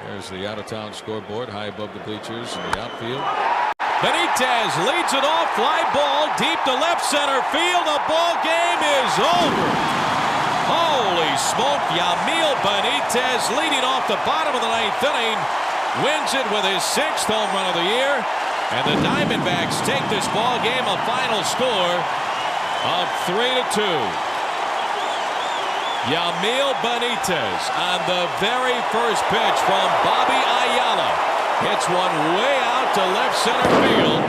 There's the out-of-town scoreboard high above the bleachers in the outfield. Benitez leads it off, fly ball deep to left center field. The ball game is over. Holy smoke, Yamil Benitez leading off the bottom of the ninth inning, wins it with his 6th home run of the year, and the Diamondbacks take this ball game a final score of 3-2. Yamil Benitez on the very first pitch from Bobby Ayala hits one way out to left center field.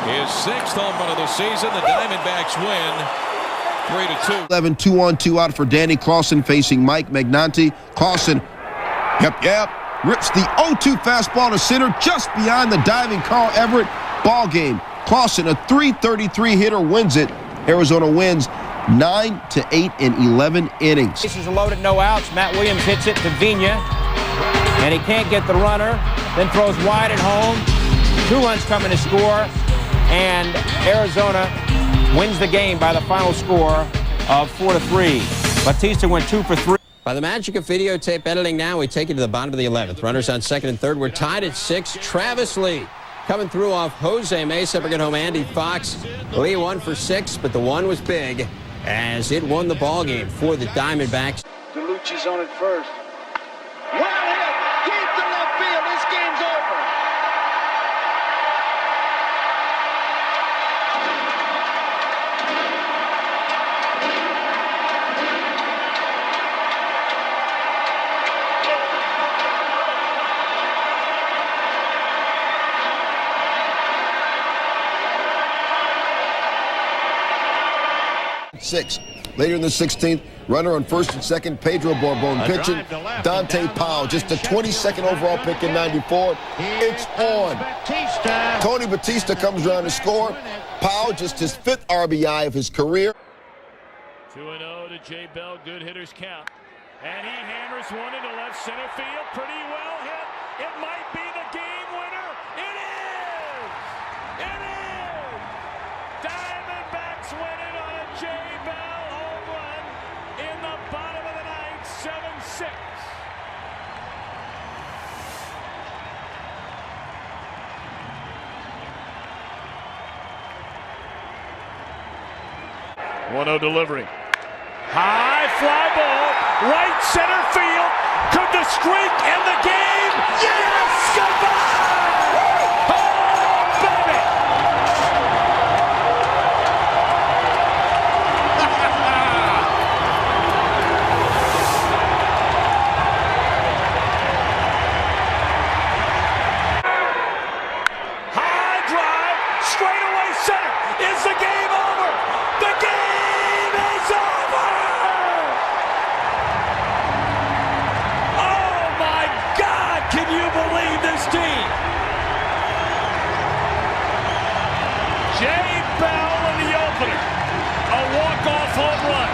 His 6th home run of the season. The Diamondbacks win 3-2. 11, 2-on-2 out for Danny Clausen facing Mike Magnanti. Clausen, rips the 0-2 fastball to center just behind the diving Carl Everett. Ball game. Clausen, a .333 hitter, wins it. Arizona wins 9-8 in 11 innings. Bases are loaded, no outs. Matt Williams hits it to Vigna, and he can't get the runner. Then throws wide at home. 2 runs coming to score, and Arizona wins the game by the final score of 4-3. Batista went 2 for 3. By the magic of videotape editing now, we take it to the bottom of the 11th. Runners on second and third. We're tied at 6. Travis Lee coming through off Jose Mesa. Bringing home Andy Fox. Lee 1 for 6, but the one was big as it won the ball game for the Diamondbacks. DeLucci's on it first. Wild hit deep to left field. This game's over. Six. Later in the 16th, runner on first and second, Pedro Borbon pitching. Dante Powell, just a 22nd overall pick in '94. It's on. Tony Batista comes around to score. Powell, just his 5th RBI of his career. 2-0 to Jay Bell, good hitters count. And he hammers one into left center field. Pretty well hit. It might be the game winner. It is! It is! Diamondbacks win it on a Jay Bell home run in the bottom of the ninth, 7-6. One-0 delivery. High fly ball, right center field. Could the streak end the game? Yes! Goodbye! Oh, baby! High drive, straightaway center. Is the game over? The game is over! Oh my God, can you believe this team? Jay Bell in the opener, a walk-off home run.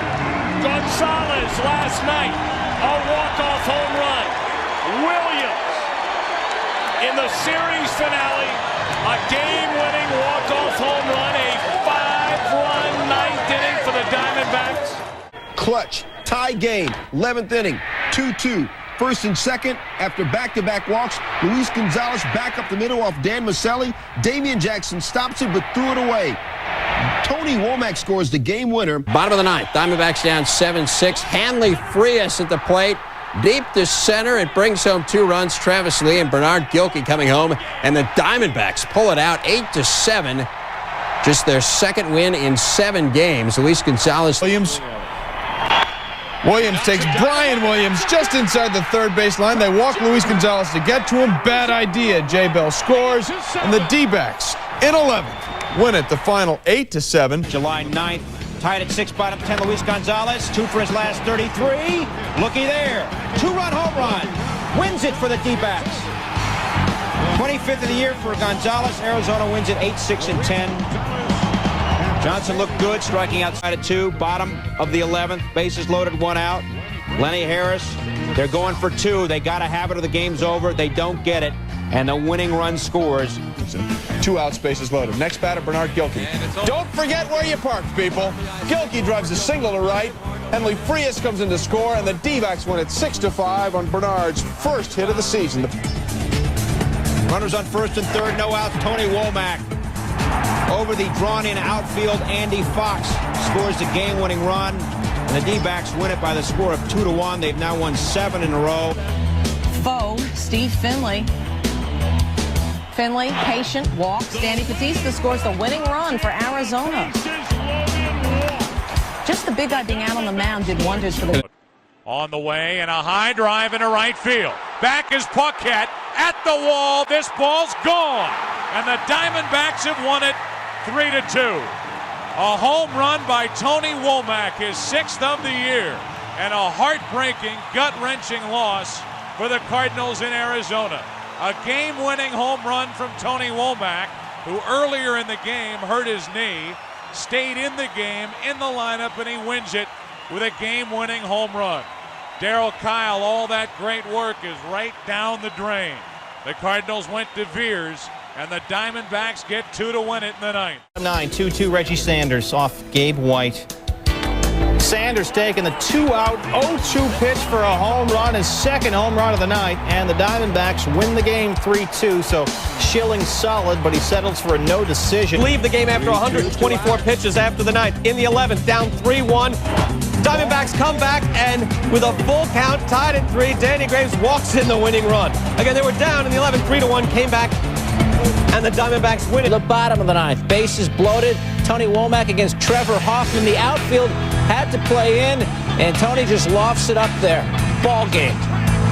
Gonzalez last night, a walk-off home run. Williams in the series finale, a game-winning walk-off home run, a 5-run ninth inning for the Diamondbacks. Clutch, tie game, 11th inning, 2-2. First and second, after back-to-back walks, Luis Gonzalez back up the middle off Dan Maselli. Damian Jackson stops it but threw it away. Tony Womack scores the game winner. Bottom of the ninth, Diamondbacks down 7-6. Hanley Frias at the plate. Deep to center, it brings home 2 runs. Travis Lee and Bernard Gilkey coming home, and the Diamondbacks pull it out 8-7. Just their 2nd win in 7 games. Luis Gonzalez. Williams takes Brian Williams just inside the third base line. They walk Luis Gonzalez to get to him. Bad idea. Jay Bell scores, and the D-backs in 11th win it the final 8-7. July 9th, tied at 6, bottom 10, Luis Gonzalez, 2 for his last 33. Looky there, 2-run home run, wins it for the D-backs. 25th of the year for Gonzalez. Arizona wins it 8-6 and 10. Johnson looked good, striking outside at 2, bottom of the 11th, bases loaded, 1 out. Lenny Harris, they're going for 2. They got to have it or the game's over. They don't get it, and the winning run scores. 2 outs, bases loaded. Next batter, Bernard Gilkey. Don't forget where you parked, people. Gilkey drives a single to right. Henley Frias comes in to score, and the D-backs win it 6-5 on Bernard's first hit of the season. Runners on first and third, no outs. Tony Womack over the drawn-in outfield. Andy Fox scores the game-winning run, and the D-backs win it by the score of 2-1. They've now won 7 in a row. Steve Finley. Finley, patient, walks. Danny Batista scores the winning run for Arizona. Just the big guy being out on the mound did wonders for the... On the way, and a high drive into right field. Back is Paquette at the wall. This ball's gone, and the Diamondbacks have won it 3-2. A home run by Tony Womack, his 6th of the year, and a heartbreaking, gut-wrenching loss for the Cardinals in Arizona. A game-winning home run from Tony Womack, who earlier in the game hurt his knee, stayed in the game, in the lineup, and he wins it with a game-winning home run. Darryl Kyle, all that great work is right down the drain. The Cardinals went to Veers, and the Diamondbacks get 2 to win it in the ninth. 9-2-2 Reggie Sanders off Gabe White. Sanders taking the 2-out 0-2 pitch for a home run, his second home run of the night, and the Diamondbacks win the game 3-2. So Schilling solid, but he settles for a no decision. Leave the game after 124 pitches after the ninth. In the 11th, down 3-1. Diamondbacks come back, and with a full count, tied at 3, Danny Graves walks in the winning run. Again, they were down in the 11th, 3-1, came back, and the Diamondbacks win it. The bottom of the ninth, bases bloated. Tony Womack against Trevor Hoffman. The outfield had to play in, and Tony just lofts it up there. Ball game.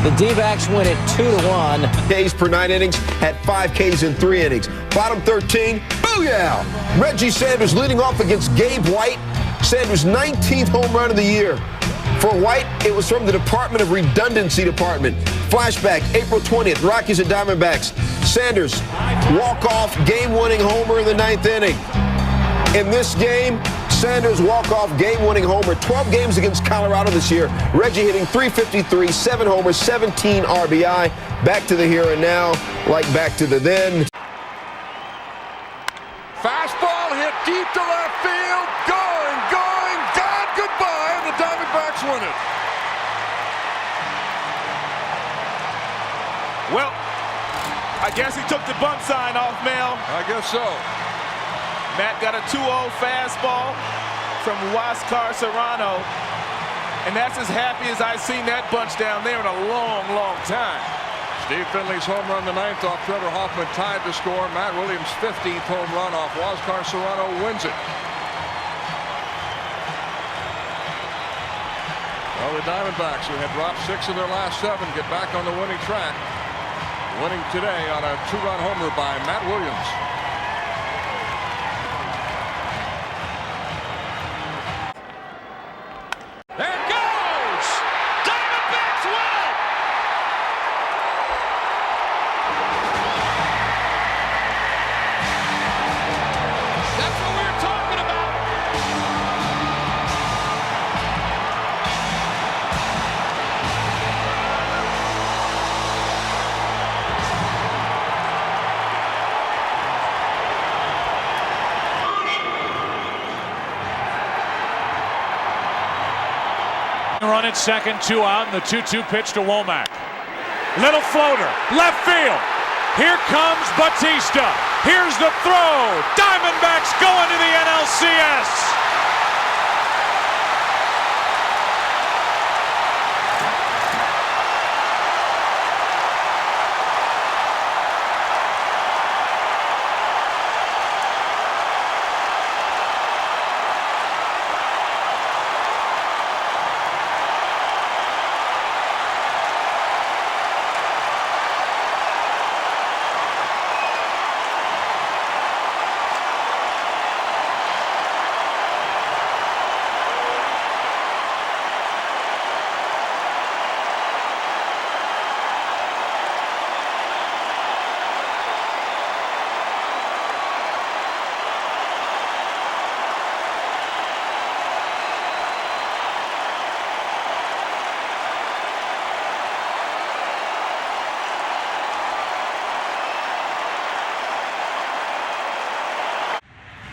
The D-backs win it 2-1. Ks per 9 innings, had 5 Ks in 3 innings. Bottom 13, booyah! Reggie Sanders leading off against Gabe White. Sanders' 19th home run of the year. For White, it was from the Department of Redundancy Department. Flashback, April 20th, Rockies and Diamondbacks. Sanders, walk-off, game-winning homer in the 9th inning. In this game, Sanders walk-off game-winning homer. 12 games against Colorado this year. Reggie hitting .353, 7 homers, 17 RBI. Back to the here and now, like back to the then. Fastball hit deep to left field. Going, gone, goodbye, and the Diamondbacks win it. Well, I guess he took the bump sign off, Mel. I guess so. Matt got a 2-0 fastball from Huáscar Serrano, and that's as happy as I've seen that bunch down there in a long, long time. Steve Finley's home run the 9th off Trevor Hoffman tied to score. Matt Williams' 15th home run off Huáscar Serrano wins it. Well, the Diamondbacks, who had dropped 6 of their last 7, get back on the winning track. Winning today on a 2-run homer by Matt Williams. There it goes! Diamondbacks win it! That's what we're talking about! Run at second, 2 out, and the 2-2 pitch to Womack. Little floater, left field. Here comes Batista. Here's the throw. Diamondbacks going to the NLCS.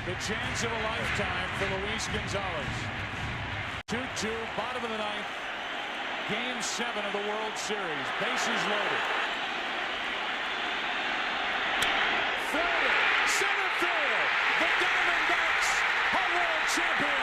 The chance of a lifetime for Luis Gonzalez. 2-2, bottom of the ninth. Game 7 of the World Series. Bases loaded. Fly, center field. The Diamondbacks are world champions.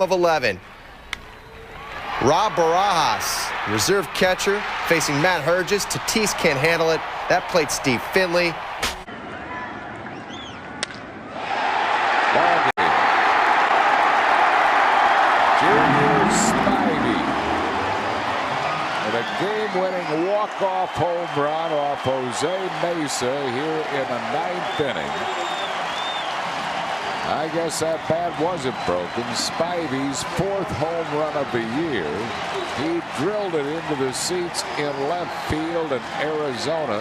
Of 11. Rob Barajas, reserve catcher, facing Matt Herges. Tatis can't handle it. That played Steve Finley. Junior Spivey with a game-winning walk-off home run off Jose Mesa here in the 9th inning. I guess that bat wasn't broken. Spivey's 4th home run of the year. He drilled it into the seats in left field, and Arizona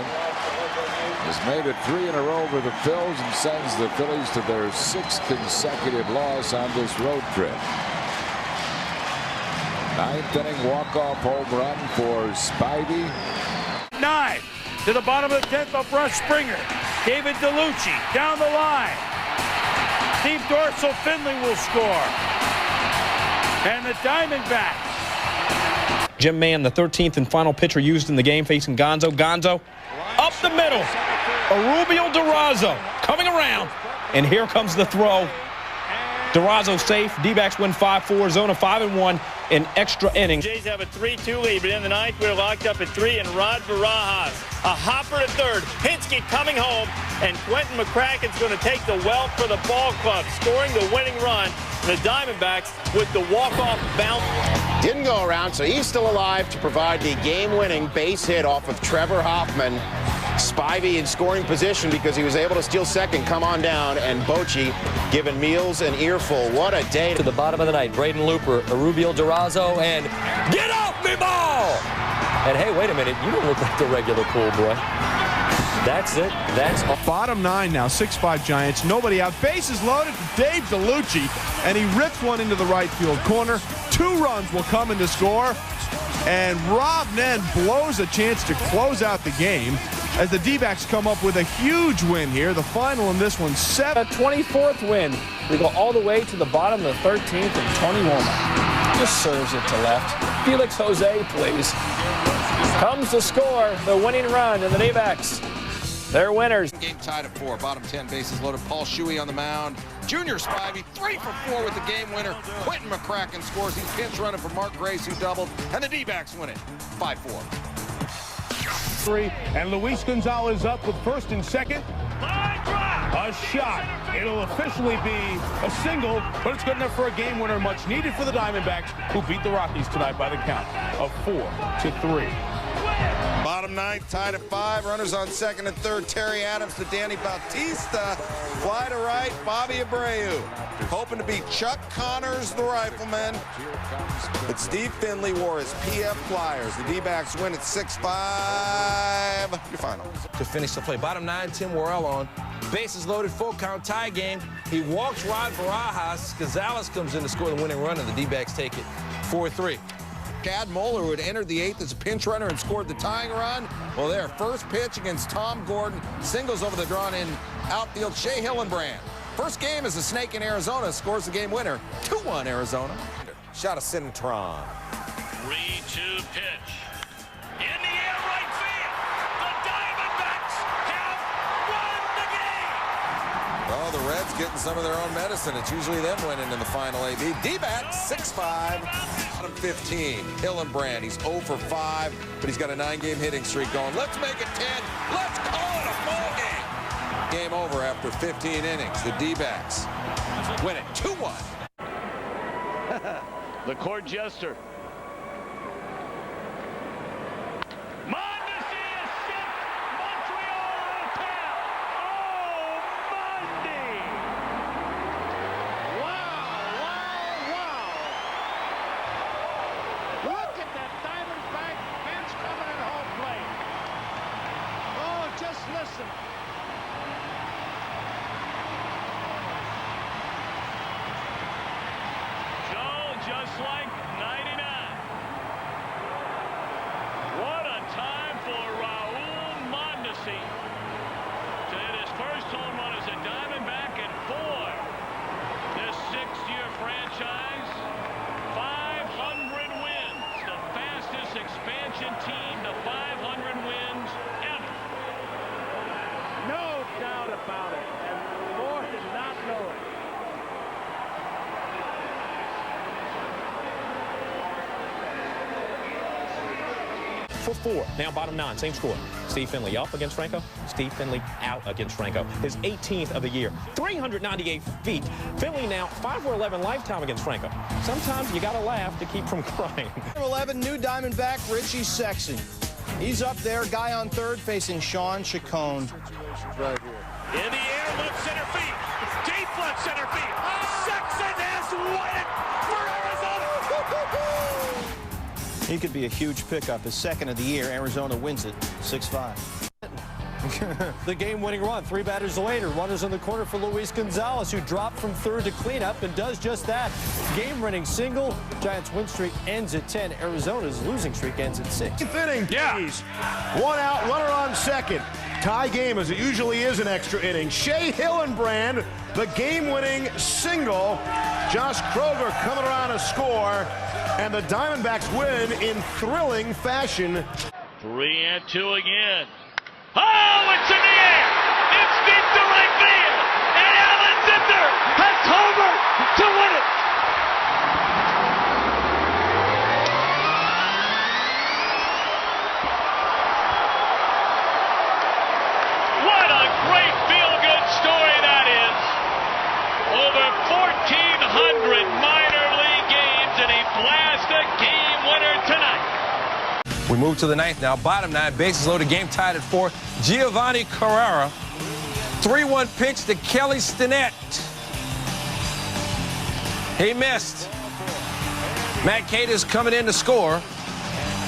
has made it 3 in a row for the Phils and sends the Phillies to their 6th consecutive loss on this road trip. 9th inning walk-off home run for Spivey. 9 to the bottom of the 10th up front. Springer. David DeLucci down the line. Deep dorsal, Finley will score. And the Diamondbacks. Jim Mann, the 13th and final pitcher used in the game, facing Gonzo. Gonzo up the middle. Arubio Durazo coming around. And here comes the throw. Durazo safe. D-backs win 5-4. Zona 5-1 in extra innings. Jays have a 3-2 lead, but in the 9th, we're locked up at 3, and Rod Barajas, a hopper at 3rd. Hinsky coming home, and Quentin McCracken's going to take the welt for the ball club, scoring the winning run. The Diamondbacks with the walk-off bounce. Didn't go around, so he's still alive to provide the game-winning base hit off of Trevor Hoffman. Spivey in scoring position because he was able to steal second, come on down, and Bochy giving Meals an earful. What a day. To the bottom of the ninth, Braden Looper, Arubio Durazo, and get off me ball! And hey, wait a minute, you don't look like the regular pool boy. That's it. That's all. Bottom 9 now, 6-5 Giants. Nobody out. Bases loaded for Dave DeLucci, and he rips one into the right field corner. 2 runs will come in to score, and Rob Nen blows a chance to close out the game as the D-backs come up with a huge win here. The final in this one, 7. A 24th win. We go all the way to the bottom of the 13th, and Tony Womack just serves it to left. Felix Jose, please. Comes to score the winning run, and the D-backs, they're winners. Game tied at 4. Bottom 10, bases loaded. Paul Shuey on the mound. Junior Spivey 3 for 4 with the game winner. Quentin McCracken scores. He's pinch running for Mark Grace, who doubled, and the D-backs win it 5-4. And Luis Gonzalez up with 1st and 2nd. A shot. It'll officially be a single, but it's good enough for a game winner, much needed for the Diamondbacks, who beat the Rockies tonight by the count of 4-3. Bottom 9th, tied at 5. Runners on 2nd and 3rd. Terry Adams to Danny Bautista. Fly to right, Bobby Abreu. Hoping to beat Chuck Connors, the rifleman. But Steve Finley wore his PF Flyers. The D-backs win at 6-5. Your final. To finish the play. Bottom 9, Tim Worrell on. Bases loaded, full count, tie game. He walks Rod Barajas. Gonzalez comes in to score the winning run, and the D-backs take it 4-3. Chad Moeller, who had entered the 8th as a pinch runner and scored the tying run. Well, their first pitch against Tom Gordon. Singles over the drawn-in outfield, Shea Hillenbrand. First game as a Snake in Arizona, scores the game winner. 2-1 Arizona. Shot a Cintron. 3-2 pitch. In the air, right field. The Diamondbacks have won the game. Well, Oh, the Reds getting some of their own medicine. It's usually them winning in the final AB. D-backs 6-5, bottom 15. Hillenbrand, he's 0 for 5, but he's got a 9-game hitting streak going. Let's make it 10. Let's call it a ball game. Game over after 15 innings. The D-backs win it 2-1. The court jester. Look at that Diamondback bench coming in home plate. Oh, just listen. Joe, just like 99. What a time for Raul Mondesi to hit his first home run as a Diamondback, and boy, this 6-year franchise, 500 wins, the fastest expansion team to 500 wins ever. No doubt about it. And Moore did not know it. For 4. Now bottom 9, same score. Steve Finley up against Franco. Steve Finley out against Franco. His 18th of the year. 398 feet. Finley now 5 for 11 lifetime against Franco. Sometimes you got to laugh to keep from crying. 11, new Diamondback, Richie Sexton. He's up there, guy on third facing Sean Chacon. Right here. In the air, left center field. Deep left center field. Sexton has won it for Arizona. He could be a huge pickup. His second of the year. Arizona wins it 6-5. The game-winning run. 3 batters later, runners in the corner for Luis Gonzalez, who dropped from third to clean up and does just that. Game-winning single. Giants' win streak ends at 10. Arizona's losing streak ends at 6. Inning, please. 1 out, runner on second. Tie game as it usually is an extra inning. Shea Hillenbrand, the game-winning single. Josh Kroger coming around to score, and the Diamondbacks win in thrilling fashion. 3-2 again. Oh, it's in the air. It's deep to right field. And Alan Zinder has homered to win it. What a great feel-good story that is. Over 1,400 minor league games, and he blasts a game winner tonight. We move to the 9th now. Bottom 9, bases loaded, game tied at 4. Giovanni Carrera, 3-1 pitch to Kelly Stinnett. He missed. Matt Cadiz coming in to score.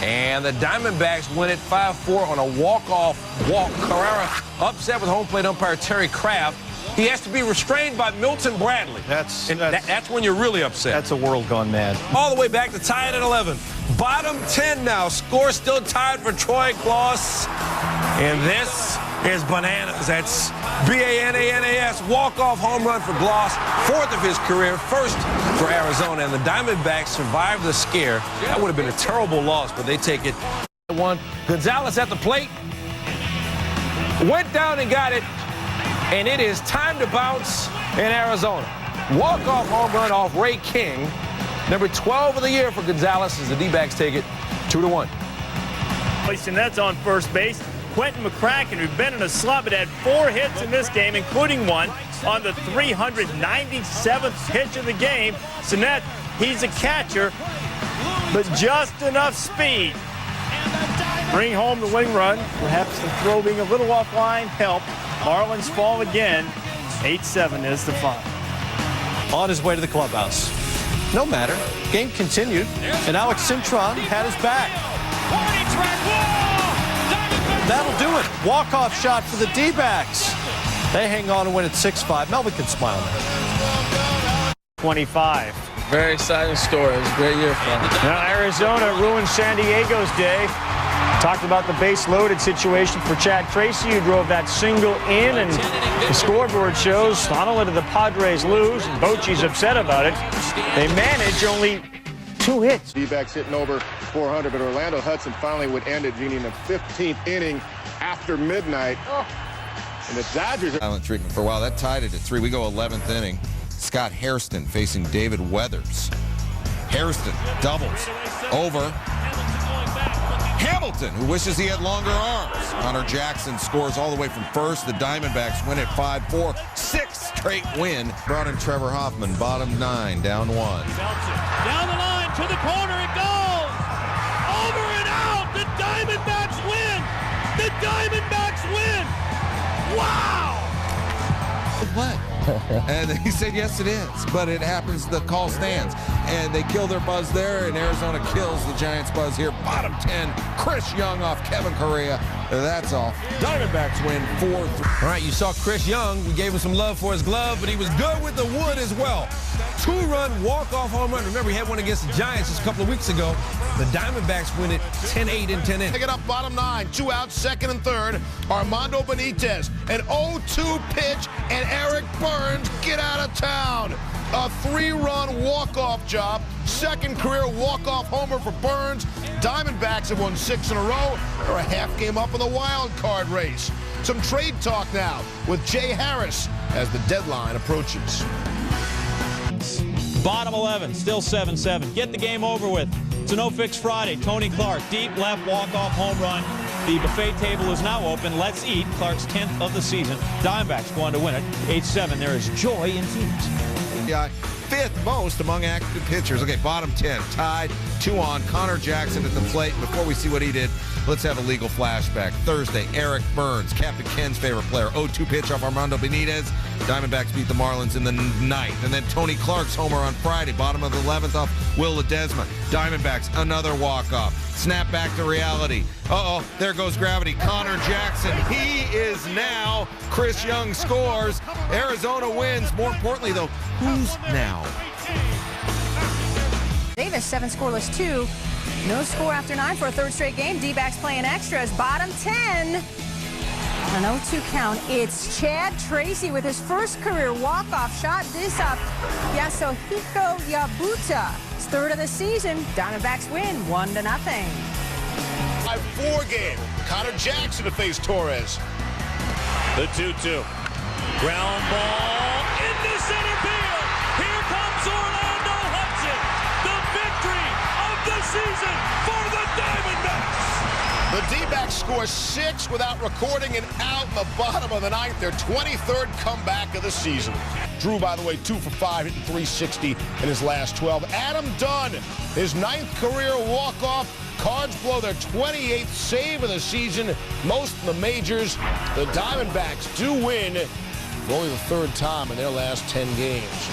And the Diamondbacks win it 5-4 on a walk-off walk. Carrera upset with home plate umpire Terry Kraft. He has to be restrained by Milton Bradley. That's when you're really upset. That's a world gone mad. All the way back to tie it at 11. Bottom 10 now. Score still tied for Troy Glaus. And this is bananas. That's B-A-N-A-N-A-S. Walk-off home run for Glaus. 4th of his career. 1st for Arizona. And the Diamondbacks survived the scare. That would have been a terrible loss, but they take it. 1. Gonzalez at the plate. Went down and got it. And it is time to bounce in Arizona. Walk-off home run off Ray King. Number 12 of the year for Gonzalez as the D-backs take it 2-1. That's on first base. Quentin McCracken, who'd been in a slump, had 4 hits in this game, including one on the 397th pitch of the game. Sinnett, he's a catcher, but just enough speed. Bring home the winning run. Perhaps the throw being a little offline helped. Marlins fall again. 8-7 is the final. On his way to the clubhouse. No matter. Game continued, and Alex Cintron had his back. That'll do it. Walk-off shot for the D-backs. They hang on and win at 6-5. Melvin can smile now. 25. Very exciting story. It was a great year for him. Now, Arizona ruined San Diego's day. Talked about the base-loaded situation for Chad Tracy, who drove that single in, and the scoreboard shows not only did the Padres lose, and Bochy's upset about it, they managed only 2 hits. D-backs hitting over 400, but Orlando Hudson finally would end it, Jeannie, in the 15th inning after midnight. And the Dodgers. Silent treatment for a while. That tied it at 3. We go 11th inning. Scott Hairston facing David Weathers. Hairston doubles over Hamilton, who wishes he had longer arms. Connor Jackson scores all the way from first. The Diamondbacks win at 5-4. 6th straight win. Brought in Trevor Hoffman, bottom 9, down 1. Down the line to the corner it goes. Over and out. The Diamondbacks win. The Diamondbacks win. Wow. What? And he said, yes, it is. But it happens, the call stands. And they kill their buzz there, and Arizona kills the Giants' buzz here. Bottom 10, Chris Young off Kevin Correa. That's all. Diamondbacks win 4-3. All right, you saw Chris Young. We gave him some love for his glove, but he was good with the wood as well. 2-run walk-off home run. Remember, he had one against the Giants just a couple of weeks ago. The Diamondbacks win it 10-8 in 10 innings. Pick it up, bottom 9, 2 out, 2nd and 3rd. Armando Benitez, an 0-2 pitch, and Eric Burns get out of town. A 3-run walk-off job. 2nd career walk-off homer for Burns. Diamondbacks have won 6 in a row. They're a half game up in the wild card race. Some trade talk now with Jay Harris as the deadline approaches. Bottom 11, still 7-7. Get the game over with. It's a no-fix Friday. Tony Clark, deep left walk-off home run. The buffet table is now open. Let's eat. Clark's 10th of the season. Diamondbacks going to win it. 8-7. There is joy in teams. Yeah, 5th most among active pitchers. Okay, bottom 10, tied, 2 on. Connor Jackson at the plate. Before we see what he did, let's have a legal flashback. Thursday, Eric Burns, Captain Ken's favorite player. 0-2 pitch off Armando Benitez. Diamondbacks beat the Marlins in the 9th. And then Tony Clark's homer on Friday, bottom of the 11th off Will Ledesma. Diamondbacks, another walk-off. Snap back to reality. Uh-oh, there goes gravity. Connor Jackson, he is now. Chris Young scores. Arizona wins. More importantly, though, who's now? Davis, 7 scoreless 2. No score after 9 for a 3rd straight game. D-backs playing extras. Bottom 10. An 0-2 count. It's Chad Tracy with his first career walk-off shot. This up Yasuhiko Yabuta. It's 3rd of the season. Diamondbacks win 1-0. 5-4 game. Connor Jackson to face Torres. The 2-2. Ground ball into center field. Here comes Orlando Hudson. The victory of the season for the Diamondbacks. The D-backs score 6 without recording an out in the bottom of the 9th. Their 23rd comeback of the season. Drew, by the way, 2 for 5, hitting .360 in his last 12. Adam Dunn, his 9th career walk-off. Cards blow their 28th save of the season, most in the majors. The Diamondbacks do win for only the 3rd time in their last 10 games.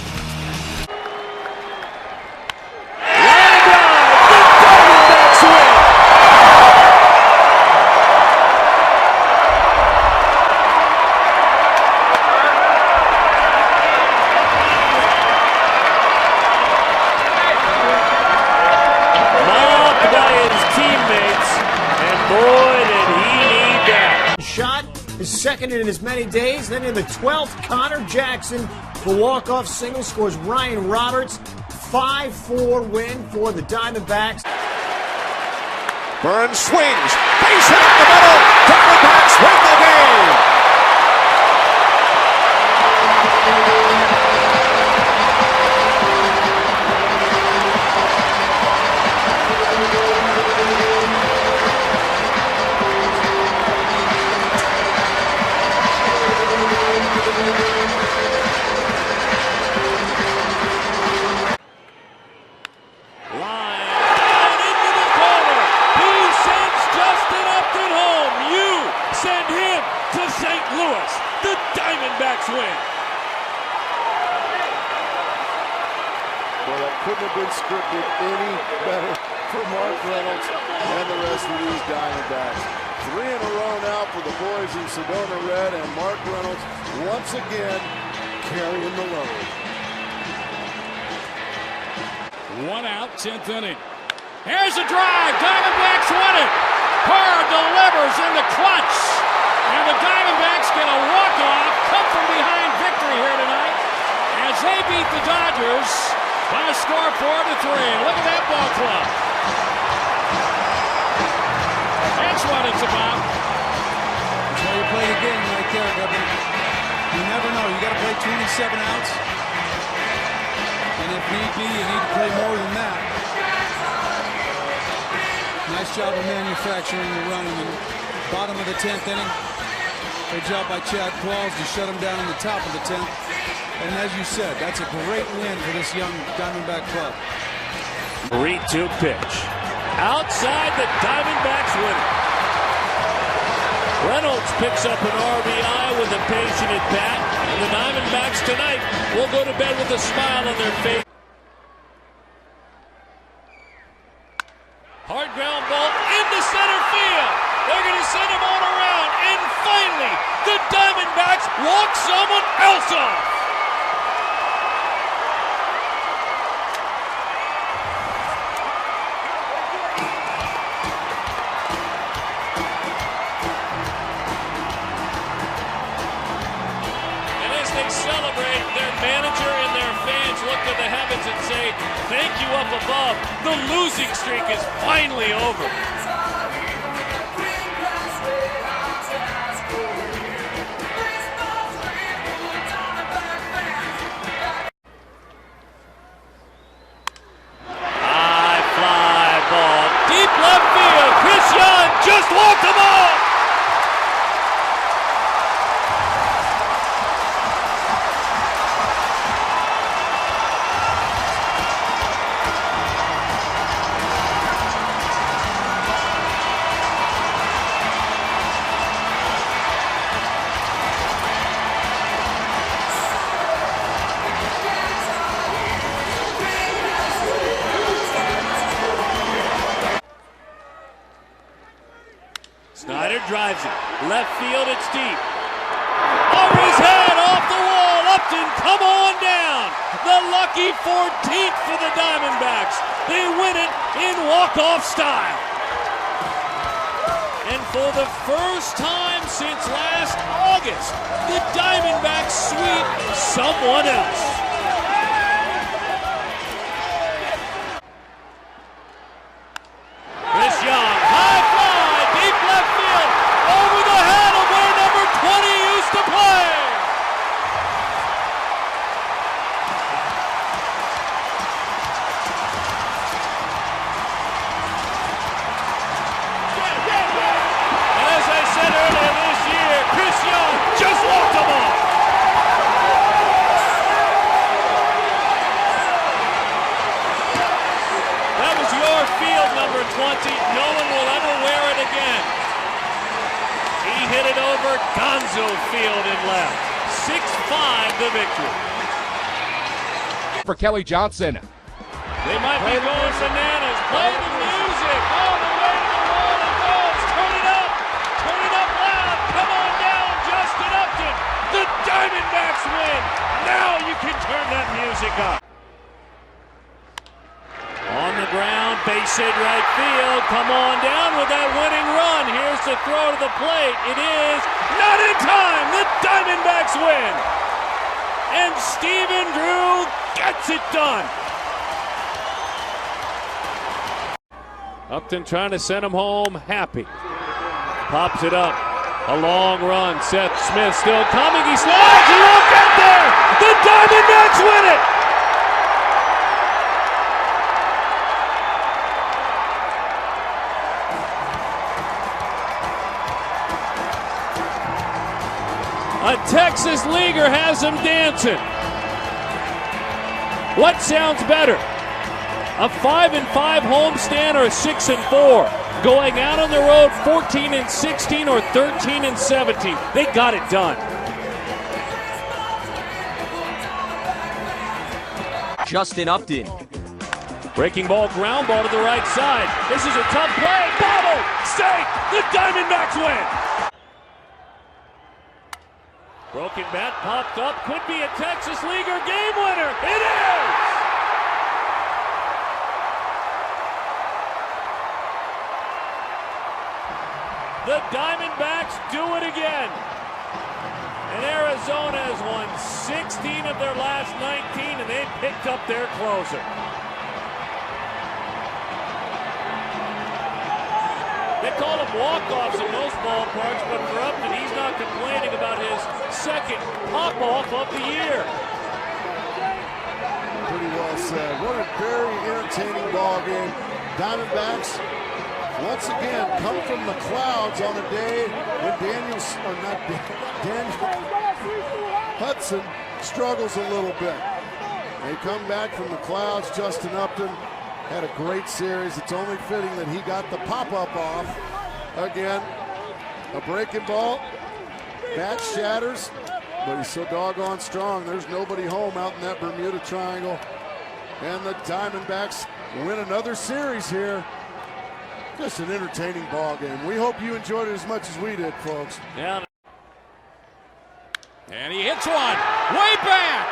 Second in as many days. Then in the 12th, Connor Jackson, the walk-off single, scores Ryan Roberts. 5-4 win for the Diamondbacks. Burns swings. Base hit up the middle. Diamondbacks win the game. The Diamondbacks win. Well, that couldn't have been scripted any better for Mark Reynolds and the rest of these Diamondbacks. 3 in a row now for the boys in Sedona Red, and Mark Reynolds once again carrying the load. 1 out, 10th inning. Here's a drive. Diamondbacks win it. Carr delivers in the clutch. And the Diamondbacks get a walk-off, come from behind victory here tonight as they beat the Dodgers by a score 4-3. Look at that ball club. That's what it's about. That's why you play the game right there, W. 7 outs. And if need be, you need to play more than that. Nice job of manufacturing the run in the bottom of the 10th inning. Great job by Chad Claus to shut him down in the top of the 10th. And as you said, that's a great win for this young Diamondback club. 3-2 pitch. Outside, the Diamondbacks win it. Reynolds picks up an RBI with a patient at bat. And the Diamondbacks tonight will go to bed with a smile on their face. Hard ground ball into center field. They're going to send him on around. And finally, the Diamondbacks walk someone else off. And as they celebrate, their manager and their fans look to the heavens and say, thank you up above. The losing streak is finally over. Just walked him off! Snyder drives it. Left field, it's deep. Over his head, off the wall. Upton, come on down. The lucky 14th for the Diamondbacks. They win it in walk-off style. And for the first time since last August, the Diamondbacks sweep someone else. Chris Young, high fly, deep left field, over the head of where number 20 used to play. And as I said earlier this year, Chris Young just walked him off. That was your field, number 20. No one will ever wear it again. He hit it over Gonzo Field and left. 6-5 the victory. For Kelly Johnson. They might be going bananas. Play the music. All the way to the wall it goes. Turn it up. Turn it up loud. Come on down, Justin Upton. The Diamondbacks win. Now you can turn that music up. On the ground, base hit right field. Come on down with that winning run. Here's the throw to the plate. It is not in time. The Diamondbacks win. And Stephen Drew gets it done. Upton trying to send him home happy. Pops it up. A long run. Seth Smith still coming. He slides. He won't get there. The Diamondbacks win it. A Texas leaguer has him dancing. What sounds better? A 5-5 homestand or a 6-4? Going out on the road 14-16 or 13-17? They got it done. Justin Upton. Breaking ball, ground ball to the right side. This is a tough play. Bobble! Safe! The Diamondbacks win! Broken bat popped up. Could be a Texas leaguer game winner. It is! The Diamondbacks do it again. And Arizona has won 16 of their last 19, and they picked up their closer. They call them walk-offs in most ballparks, but for Upton, he's not complaining about his second pop-off of the year. Pretty well said. What a very entertaining ball game. Diamondbacks once again come from the clouds on a day when Daniel Hudson struggles a little bit. They come back from the clouds. Justin Upton had a great series. It's only fitting that he got the pop-up off. Again, a breaking ball. Bat shatters, but he's so doggone strong. There's nobody home out in that Bermuda Triangle. And the Diamondbacks win another series here. Just an entertaining ball game. We hope you enjoyed it as much as we did, folks. Yeah. And he hits one way back.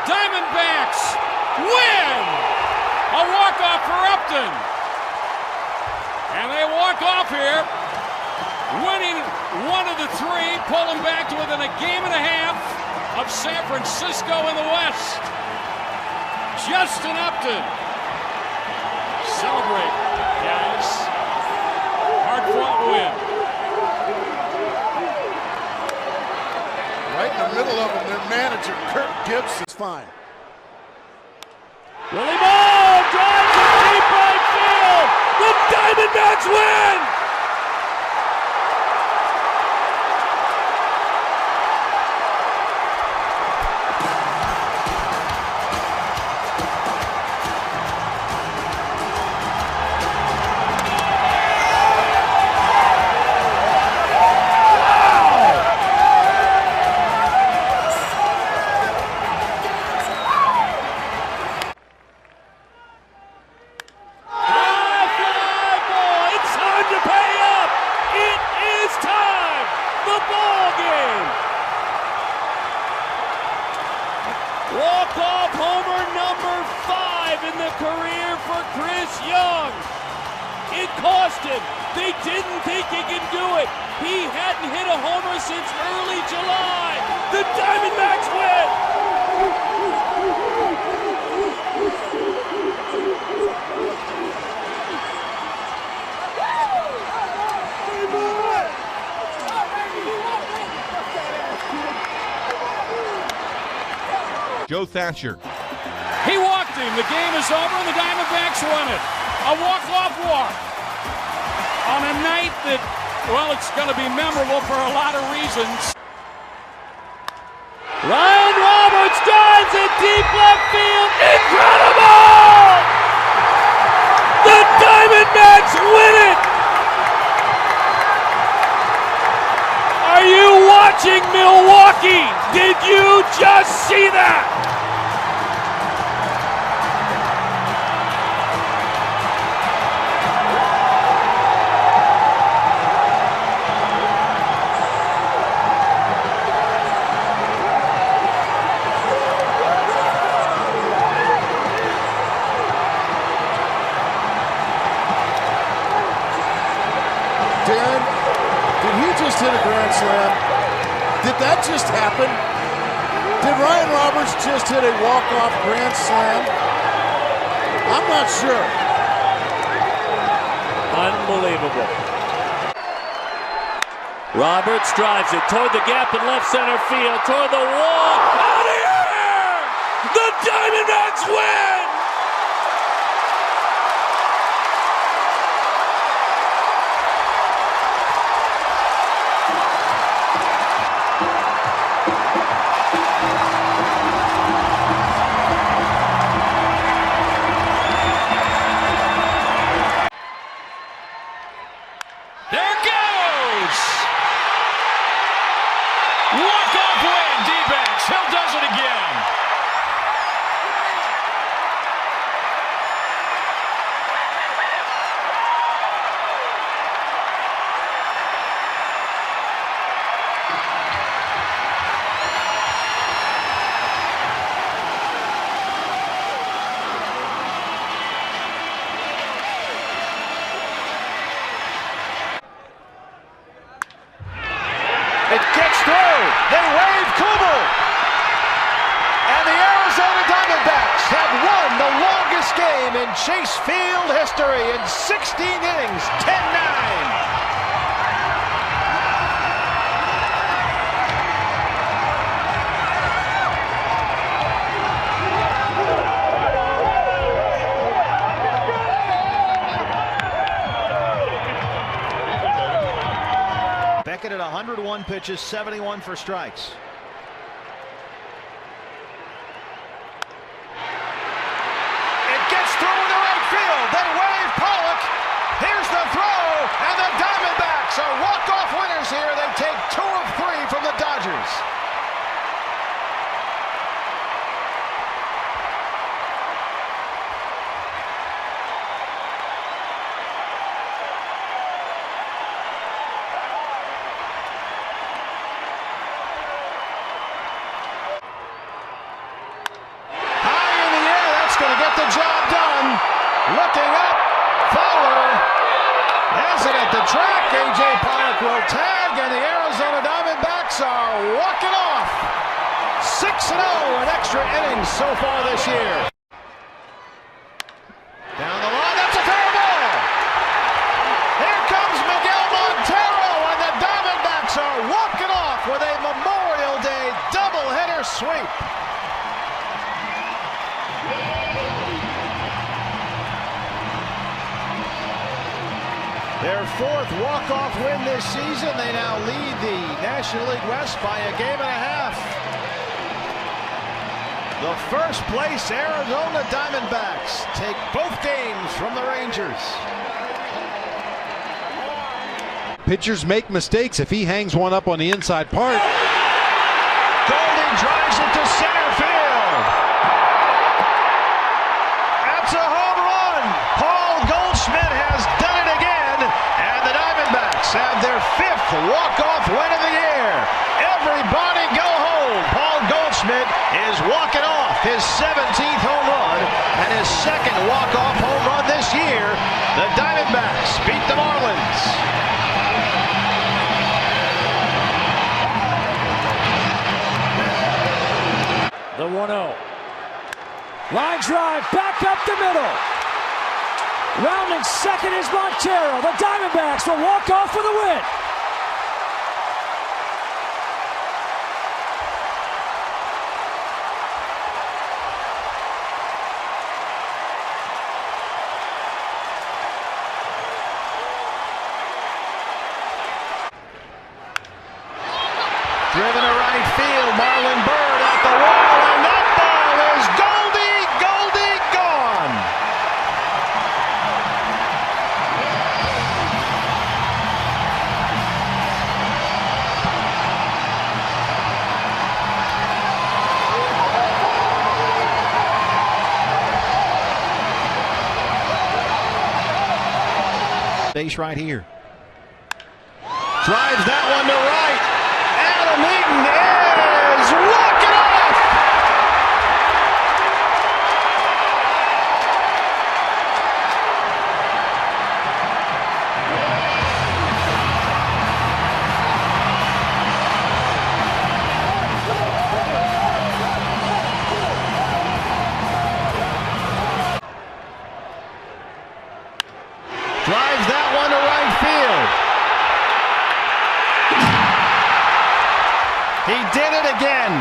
Diamondbacks win! A walk-off for Upton. And they walk off here, winning one of the three, pulling back to within a game and a half of San Francisco in the West. Justin Upton. Celebrate, guys. Hard-fought win. Right in the middle of them, their manager, Kirk Gibson's fine. Willie Maul drives it deep right field. The Diamondbacks win! Walk-off homer number 5 in the career for Chris Young. It cost him. They didn't think he could do it. He hadn't hit a homer since early July. The Diamondbacks win. Joe Thatcher. He walked him. The game is over and the Diamondbacks won it. A walk-off walk on a night that, well, it's going to be memorable for a lot of reasons. Ryan Roberts drives it deep left field. Incredible! The Diamondbacks win it! Are you watching Milwaukee? Did you just see that? Dan, did he just hit a grand slam? Did that just happen? Did Ryan Roberts just hit a walk-off grand slam? I'm not sure. Unbelievable. Roberts drives it toward the gap in left center field, toward the wall. Out of here! The Diamondbacks win! Walk-off win, D-backs. Hill does it again. It gets through. They wave Kubel. And the Arizona Diamondbacks have won the longest game in Chase Field history in 16 innings, 10-9. 61 pitches, 71 for strikes. It gets through into right field. They wave Pollock. Here's the throw, and the Diamondbacks are walk-off winners here. They take 2 of 3 from the Dodgers. Going to get the job done. Looking up, Fowler has it at the track. A.J. Pollock will tag, and the Arizona Diamondbacks are walking off. 6-0 in extra innings so far this year. Down the line, that's a fair ball. Here comes Miguel Montero, and the Diamondbacks are walking off with a Memorial Day doubleheader sweep. Their 4th walk-off win this season. They now lead the National League West by a game and a half. The first place Arizona Diamondbacks take both games from the Rangers. Pitchers make mistakes. If he hangs one up on the inside part. Goldie drives it to center field. That's a home run. Paul Goldschmidt has done it again. And the Diamondbacks have their 5th walk-off win of the year. Everybody go home. Paul Goldschmidt is walking off his 17th home run and his 2nd walk-off home run this year. The Diamondbacks beat the Marlins. The 1-0. Line drive back up the middle. Rounding second is Montero. The Diamondbacks will walk off with a win. Driven to right field, Marlon Byrd at the wall, and that ball is Goldie gone. Base right here. Drives that one to right. Adam Eaton is walking off. Drives that one to right field. He did it again.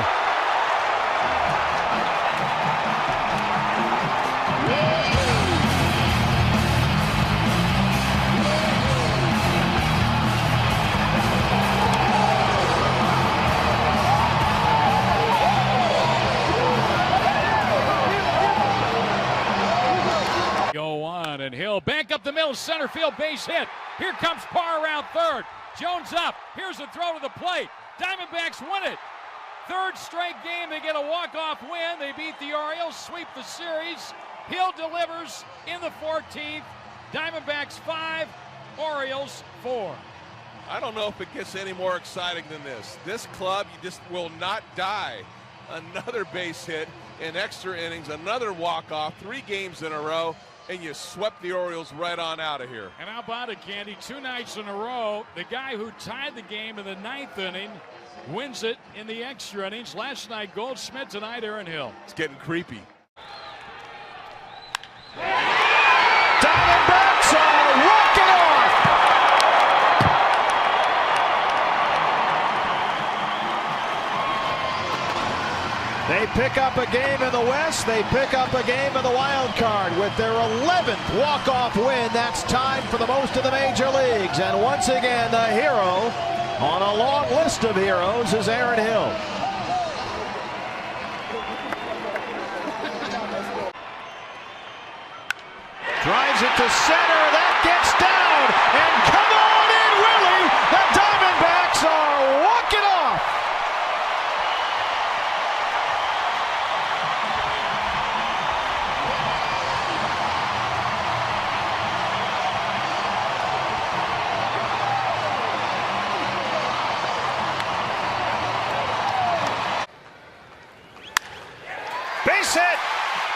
Go on, and he'll bank up the middle, center field, base hit. Here comes Parr around third. Jones up. Here's a throw to the plate. Diamondbacks win it. 3rd straight game, they get a walk-off win. They beat the Orioles, sweep the series. Hill delivers in the 14th. Diamondbacks 5, Orioles 4. I don't know if it gets any more exciting than this. This club, you just will not die. Another base hit in extra innings, another walk-off, 3 games in a row, and you swept the Orioles right on out of here. And how about it, Candy? 2 nights in a row, the guy who tied the game in the 9th inning wins it in the extra innings. Last night, Goldschmidt, tonight, Aaron Hill. It's getting creepy. Diamondbacks are walking off. They pick up a game in the West. They pick up a game in the wild card with their 11th walk-off win. That's tied for the most in the major leagues. And once again, the hero On a long list of heroes is Aaron Hill. Drives it to center. That gets down. And come on in, Willie. The Diamondbacks are walking off. Base hit.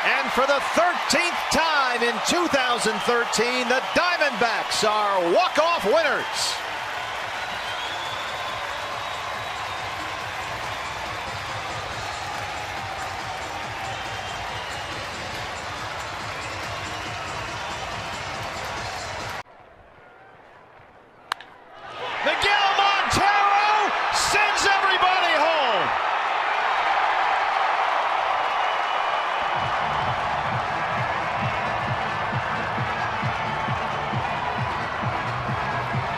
And for the 13th time in 2013, the Diamondbacks are walk-off winners. Miguel Montero sends everybody home.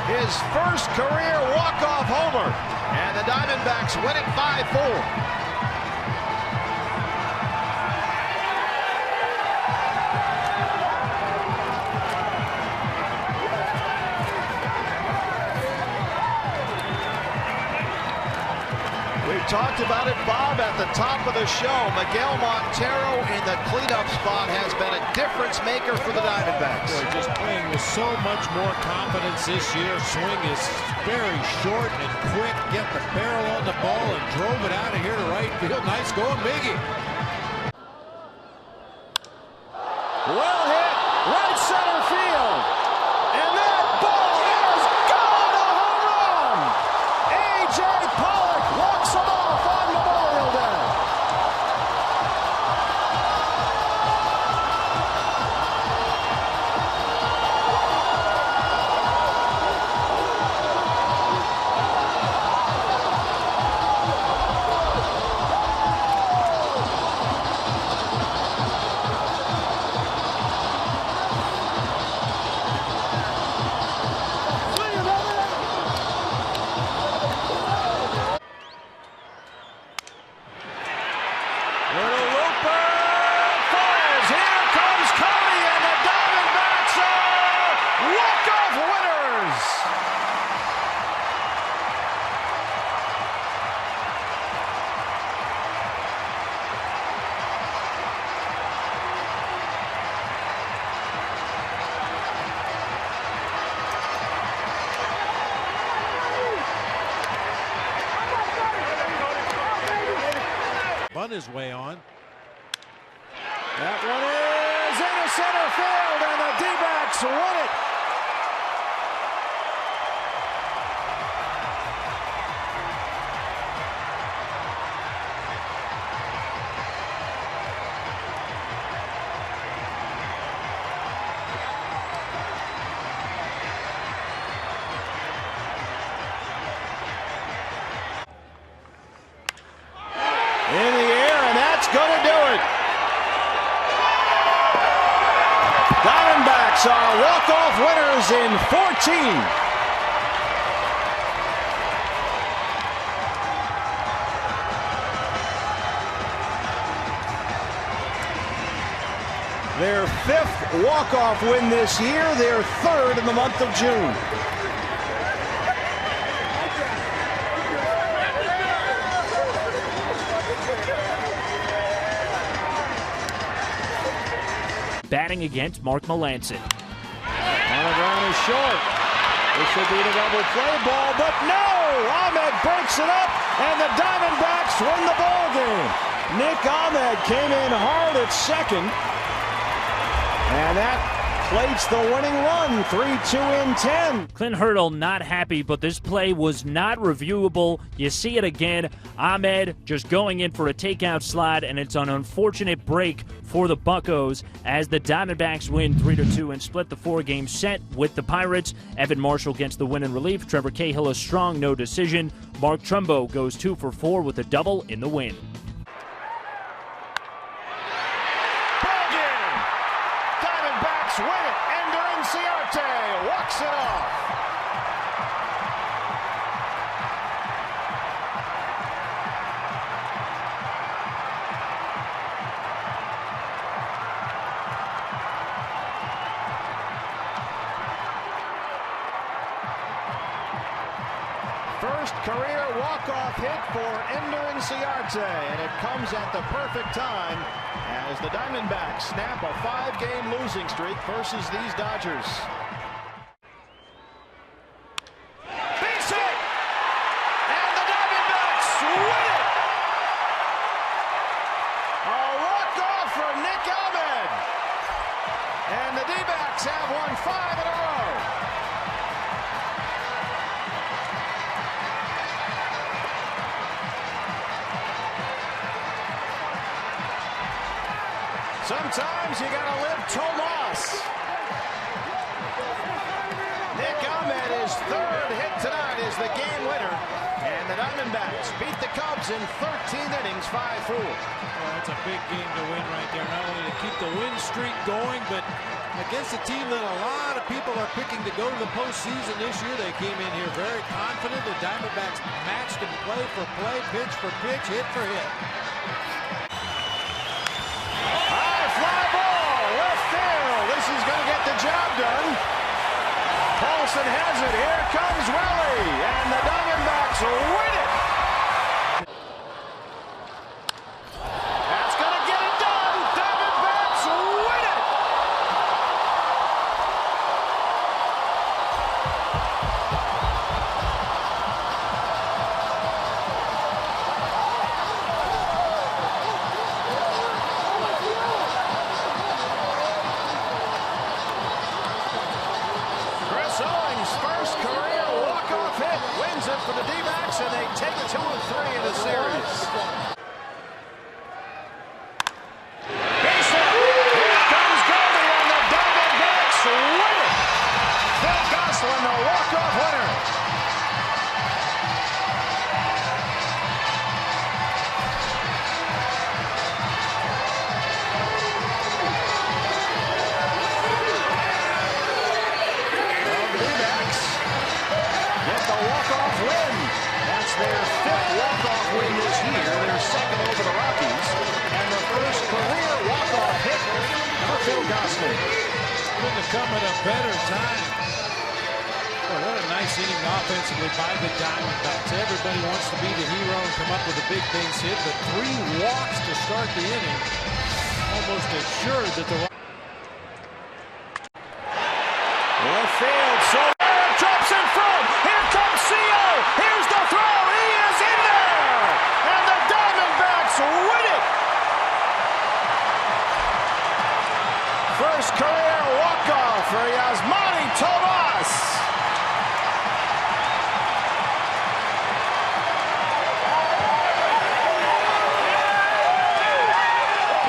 His first career walk-off homer, and the Diamondbacks win it 5-4. We talked about it, Bob, at the top of the show. Miguel Montero in the cleanup spot has been a difference maker for the Diamondbacks. Boy, just playing with so much more confidence this year. Swing is very short and quick. Get the barrel on the ball and drove it out of here to right field. Nice going, Miggy. Well hit, right center field. And that ball is gone, a home run. A.J. Pollock walks him off on Memorial Day. Bun his way on. That one is into center field, and the D-backs win it. In the air, and that's going to do it. Diamondbacks are walk-off winners in 14. Their 5th walk-off win this year, their 3rd in the month of June. Batting against Mark Melancon. On the ground is short. This should be the double play ball, but no! Ahmed breaks it up, and the Diamondbacks win the ball game. Nick Ahmed came in hard at second, and that plates the winning run, 3-2 in 10. Clint Hurdle not happy, but this play was not reviewable. You see it again. Ahmed just going in for a takeout slide, and it's an unfortunate break for the Buccos as the Diamondbacks win 3-2 and split the 4-game set with the Pirates. Evan Marshall gets the win in relief. Trevor Cahill a strong no decision. Mark Trumbo goes 2 for 4 with a double in the win. Win it. Ender Inciarte walks it off. first career walk-off hit for Ender Inciarte, and it comes at the perfect time as the Diamondbacks snap a 5-game losing streak versus these Dodgers. Base hit! And the Diamondbacks win it! A walk-off for Nick Ahmed! And the D-backs have won 5 in a row. Sometimes you gotta live Tomas. Nick Ahmed, his third hit tonight, is the game winner. And the Diamondbacks beat the Cubs in 13 innings, 5-4. Well, that's a big game to win right there. Not only to keep the win streak going, but against a team that a lot of people are picking to go to the postseason this year. They came in here very confident. The Diamondbacks matched them play for play, pitch for pitch, hit for hit. This is going to get the job done. Paulson has it. Here comes Welly, and the Diamondbacks win it. That's going to get it done. Diamondbacks win it. First career walk-off hit wins it for the D-backs, and they take 2 of 3 in the series. Base hit. Here comes Goldie, and the Diamondbacks win it. Phil Gosselin, the walk-off winner. Walk-off win. That's their 5th walk-off win this year. Their 2nd over the Rockies. And the first career walk-off hit for Phil Gosselin. Couldn't have come at a better time. Boy, what a nice inning offensively by the Diamondbacks. Everybody wants to be the hero and come up with a big base hit, but 3 walks to start the inning. Almost assured that the left field, so drops in front. Here comes Seal. Here's the throw. He is in there. And the Diamondbacks win it. First career walk-off for Yasmani Tomas.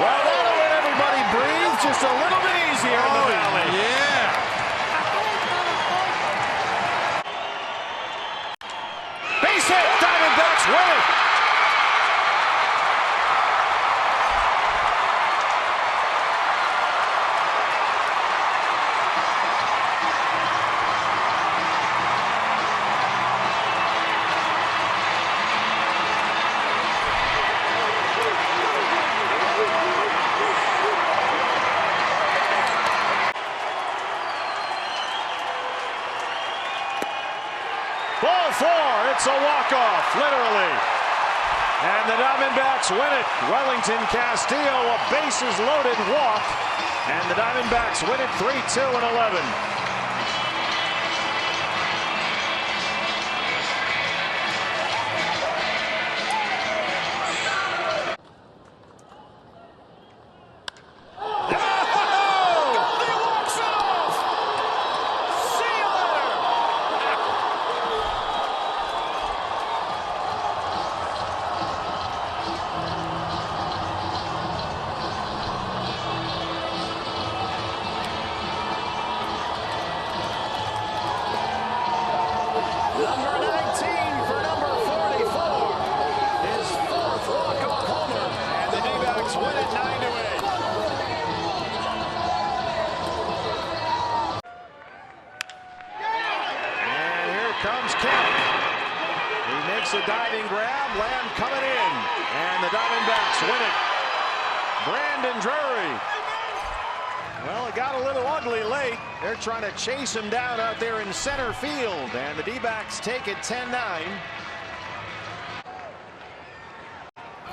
Well, that'll let everybody breathe just a little bit easier in the valley. Yeah. Base hit, Diamondbacks win it. Ball 4, it's a walk-off, literally. And the Diamondbacks win it. Wellington Castillo, a bases-loaded walk. And the Diamondbacks win it 3-2 and 11. Number 19 for number 44. His 4th walk-off homer. And the D-backs win it 9-8. And here comes Kemp. He makes a diving grab. Lamb coming in. And the Diamondbacks win it. Brandon Drury. Well, it got a little ugly late. They're trying to chase him down out there in center field. And the D-backs take it 10-9.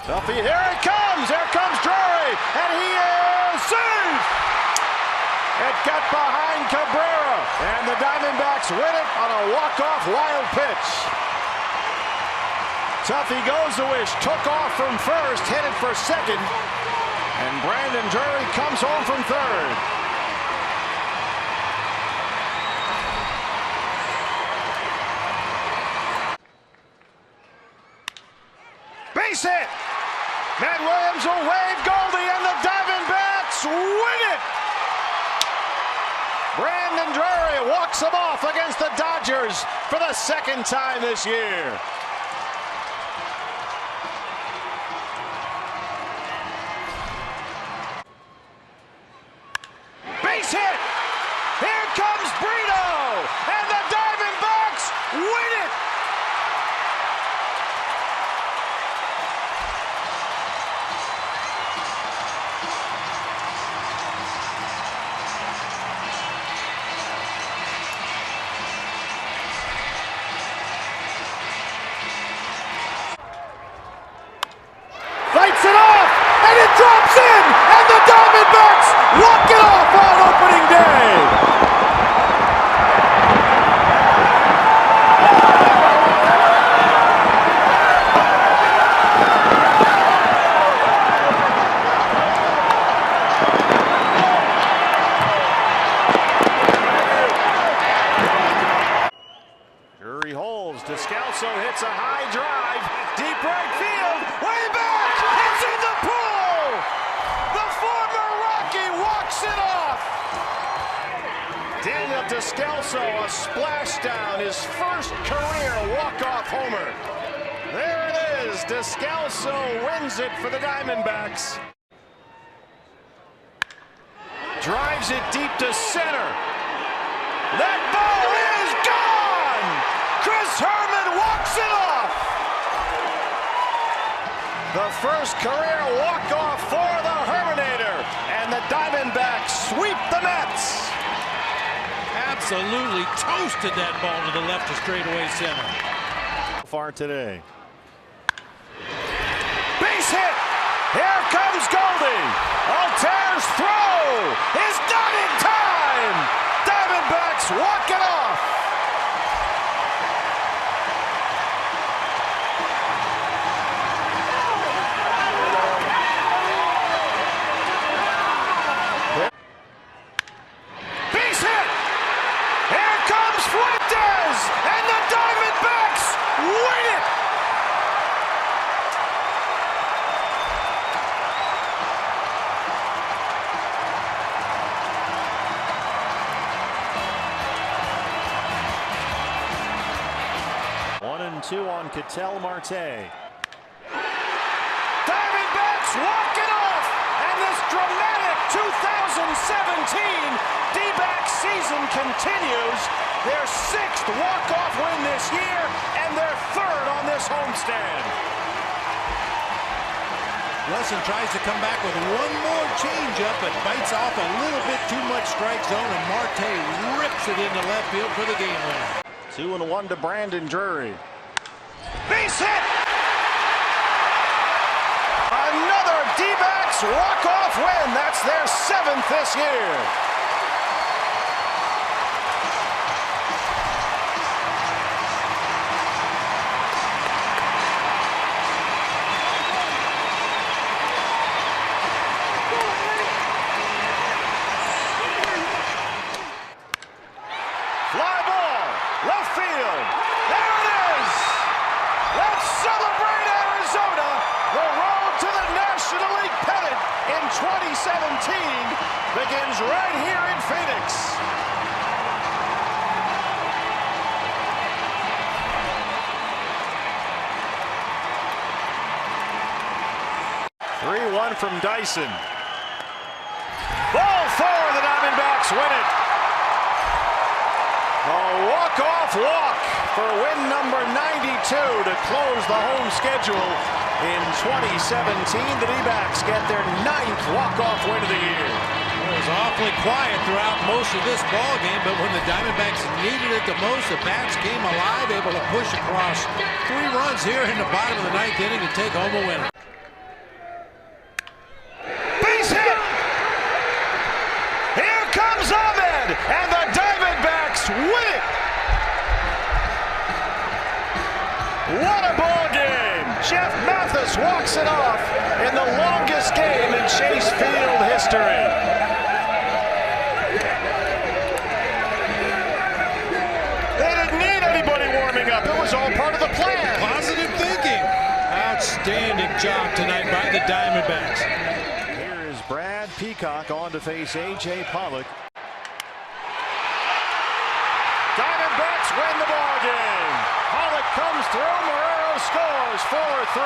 Tuffy, here it comes! Here comes Drury! And he is safe! It got behind Cabrera. And the Diamondbacks win it on a walk-off wild pitch. Tuffy goes the wish, took off from first, headed for second. And Brandon Drury comes home from third. Base hit! Matt Williams will wave Goldie, and the Diamondbacks win it! Brandon Drury walks them off against the Dodgers for the second time this year. Base hit! Here comes Brito! And the Diamondbacks win it! Fights it off, and it drops in, and the Diamondbacks walk it off on opening day. Drury holds, Descalso hits a high drive, deep right field, way back, it's in the pool! The former Rocky walks it off! Daniel Descalso, a splashdown, his first career walk-off homer. There it is, Descalso wins it for the Diamondbacks. Drives it deep to center. That ball is gone! Chris Herman walks it off! The first career walk-off for the Herminator, and the Diamondbacks sweep the Mets. Absolutely toasted that ball to the left of straightaway center. Far today. Base hit! Here comes Goldie! Altaire's throw is not in time! Diamondbacks walk it off! Base hit! Here comes Fuentes! And the Diamondbacks win it! One and two on Ketel Marte. Diamondbacks walk it off! And this dramatic 2017 D-backs season continues. Their sixth walk-off win this year and their third on this homestand. Lesson tries to come back with one more changeup, but bites off a little bit too much strike zone, and Marte rips it into left field for the game winner. 2-1 to Brandon Drury. Base hit! Another D-backs walk-off win. That's their seventh this year. Fly ball, left field. There it is. Let's celebrate Arizona. The road to the National League pennant in 2017 begins right here in Phoenix. Three-1 from Dyson. Ball four, the Diamondbacks win it. A walk-off walk for win number 92 to close the home schedule in 2017. The D-backs get their ninth walk-off win of the year. It was awfully quiet throughout most of this ball game, but when the Diamondbacks needed it the most, the bats came alive, able to push across 3 runs here in the bottom of the ninth inning to take home a winner. D-backs walks it off in the longest game in Chase Field history. They didn't need anybody warming up. It was all part of the plan. Positive thinking. Outstanding job tonight by the Diamondbacks. Here is Brad Peacock on to face A.J. Pollock. Diamondbacks win the ball game. Pollock comes through. Marrero scores 4-3.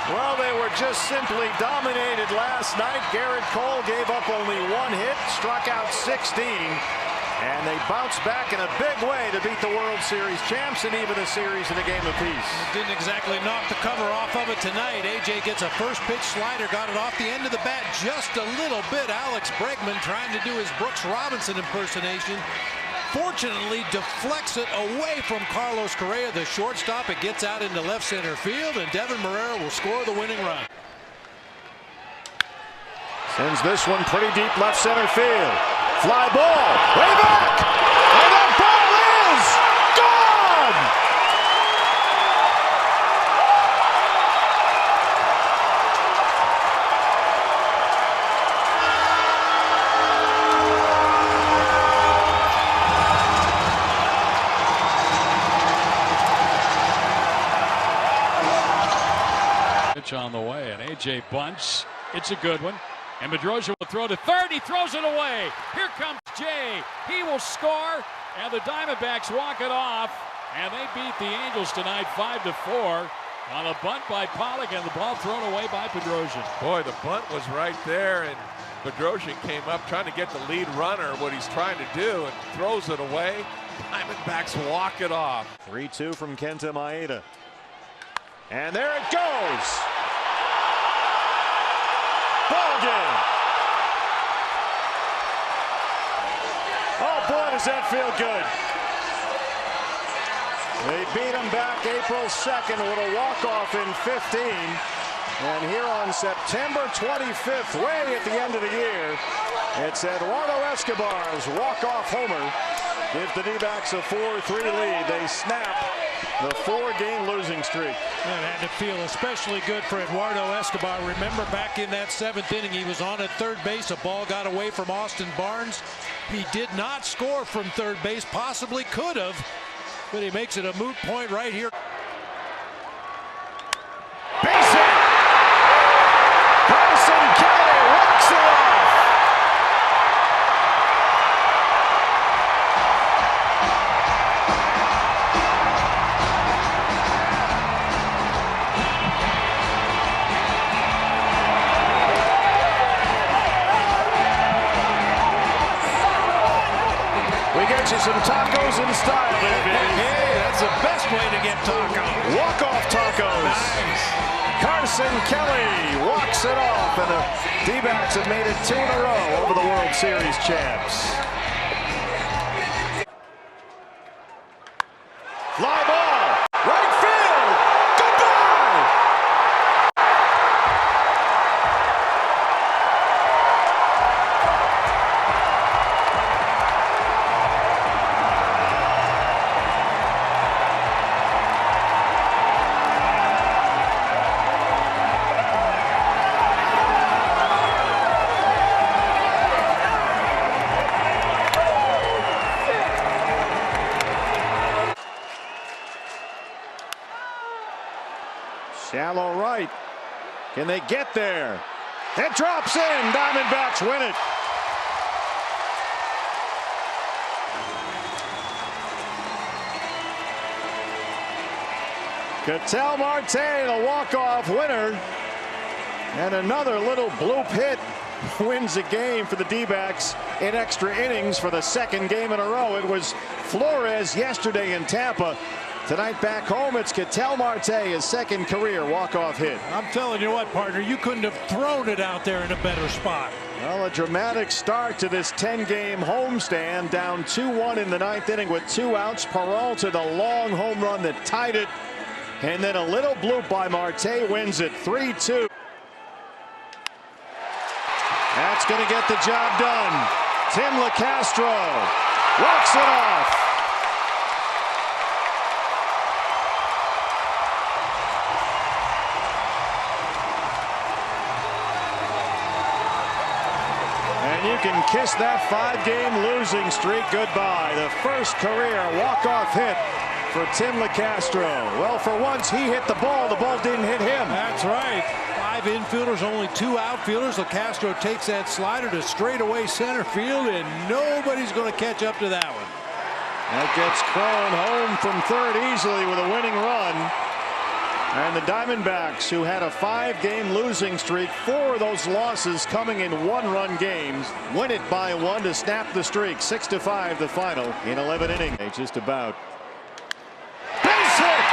Well, they were just simply dominated last night. Garrett Cole gave up only 1 hit, struck out 16, and they bounced back in a big way to beat the World Series champs and even the series in a game apiece. Didn't exactly knock the cover off of it tonight. AJ gets a first pitch slider, got it off the end of the bat just a little bit. Alex Bregman trying to do his Brooks Robinson impersonation. Fortunately, deflects it away from Carlos Correa, the shortstop. It gets out into left center field, and Devin Marrero will score the winning run. Sends this one pretty deep left center field. Fly ball, way back, and that ball is gone! On the way, and AJ bunts. It's a good one, and Pedroia will throw to third. He throws it away. Here comes Jay. He will score, and the Diamondbacks walk it off, and they beat the Angels tonight 5-4 on a bunt by Pollock, and the ball thrown away by Pedroia. Boy, the bunt was right there, and Pedroia came up trying to get the lead runner, what he's trying to do, and throws it away. Diamondbacks walk it off. 3-2 from Kenta Maeda. And there it goes. Ball game. Oh boy, does that feel good. They beat them back April 2nd with a walk-off in 15. And here on September 25th, way at the end of the year, it's Eduardo Escobar's walk-off homer. Gives the D-backs a 4-3 lead. They snap the 4-game losing streak. That had to feel especially good for Eduardo Escobar. Remember back in that 7th inning, he was on at third base. A ball got away from Austin Barnes. He did not score from third base, possibly could have, but he makes it a moot point right here. Base hit! Carson Kelly walks it off! We get you some tacos in style, baby. Hey, that's the best way to get tacos. Walk-off tacos. Nice. Carson Kelly walks it off, and the D-backs have made it 2 in a row over the World Series champs. Fly ball, right field, goodbye! Shallow right. Can they get there? It drops in. Diamondbacks win it. Ketel Marte, the walk-off winner. And another little bloop hit wins a game for the D-backs in extra innings for the 2nd game in a row. It was Flores yesterday in Tampa. Tonight back home, it's Ketel Marte, his 2nd career walk-off hit. I'm telling you what, partner, you couldn't have thrown it out there in a better spot. Well, a dramatic start to this 10-game homestand, down 2-1 in the 9th inning with 2 outs. Peralta, the long home run that tied it, and then a little bloop by Marte wins it 3-2. That's going to get the job done. Tim LeCastro walks it off. can kiss that 5-game losing streak goodbye. The first career walk-off hit for Tim LeCastro. Well, for once, he hit the ball didn't hit him. That's right. 5 infielders, only 2 outfielders. LeCastro takes that slider to straightaway center field, and nobody's going to catch up to that one. That gets Crone home from third easily with a winning run. And the Diamondbacks, who had a 5-game losing streak, 4 of those losses coming in 1-run games, win it by 1 to snap the streak. 6-5 the final in 11 innings. Just about. Base hit!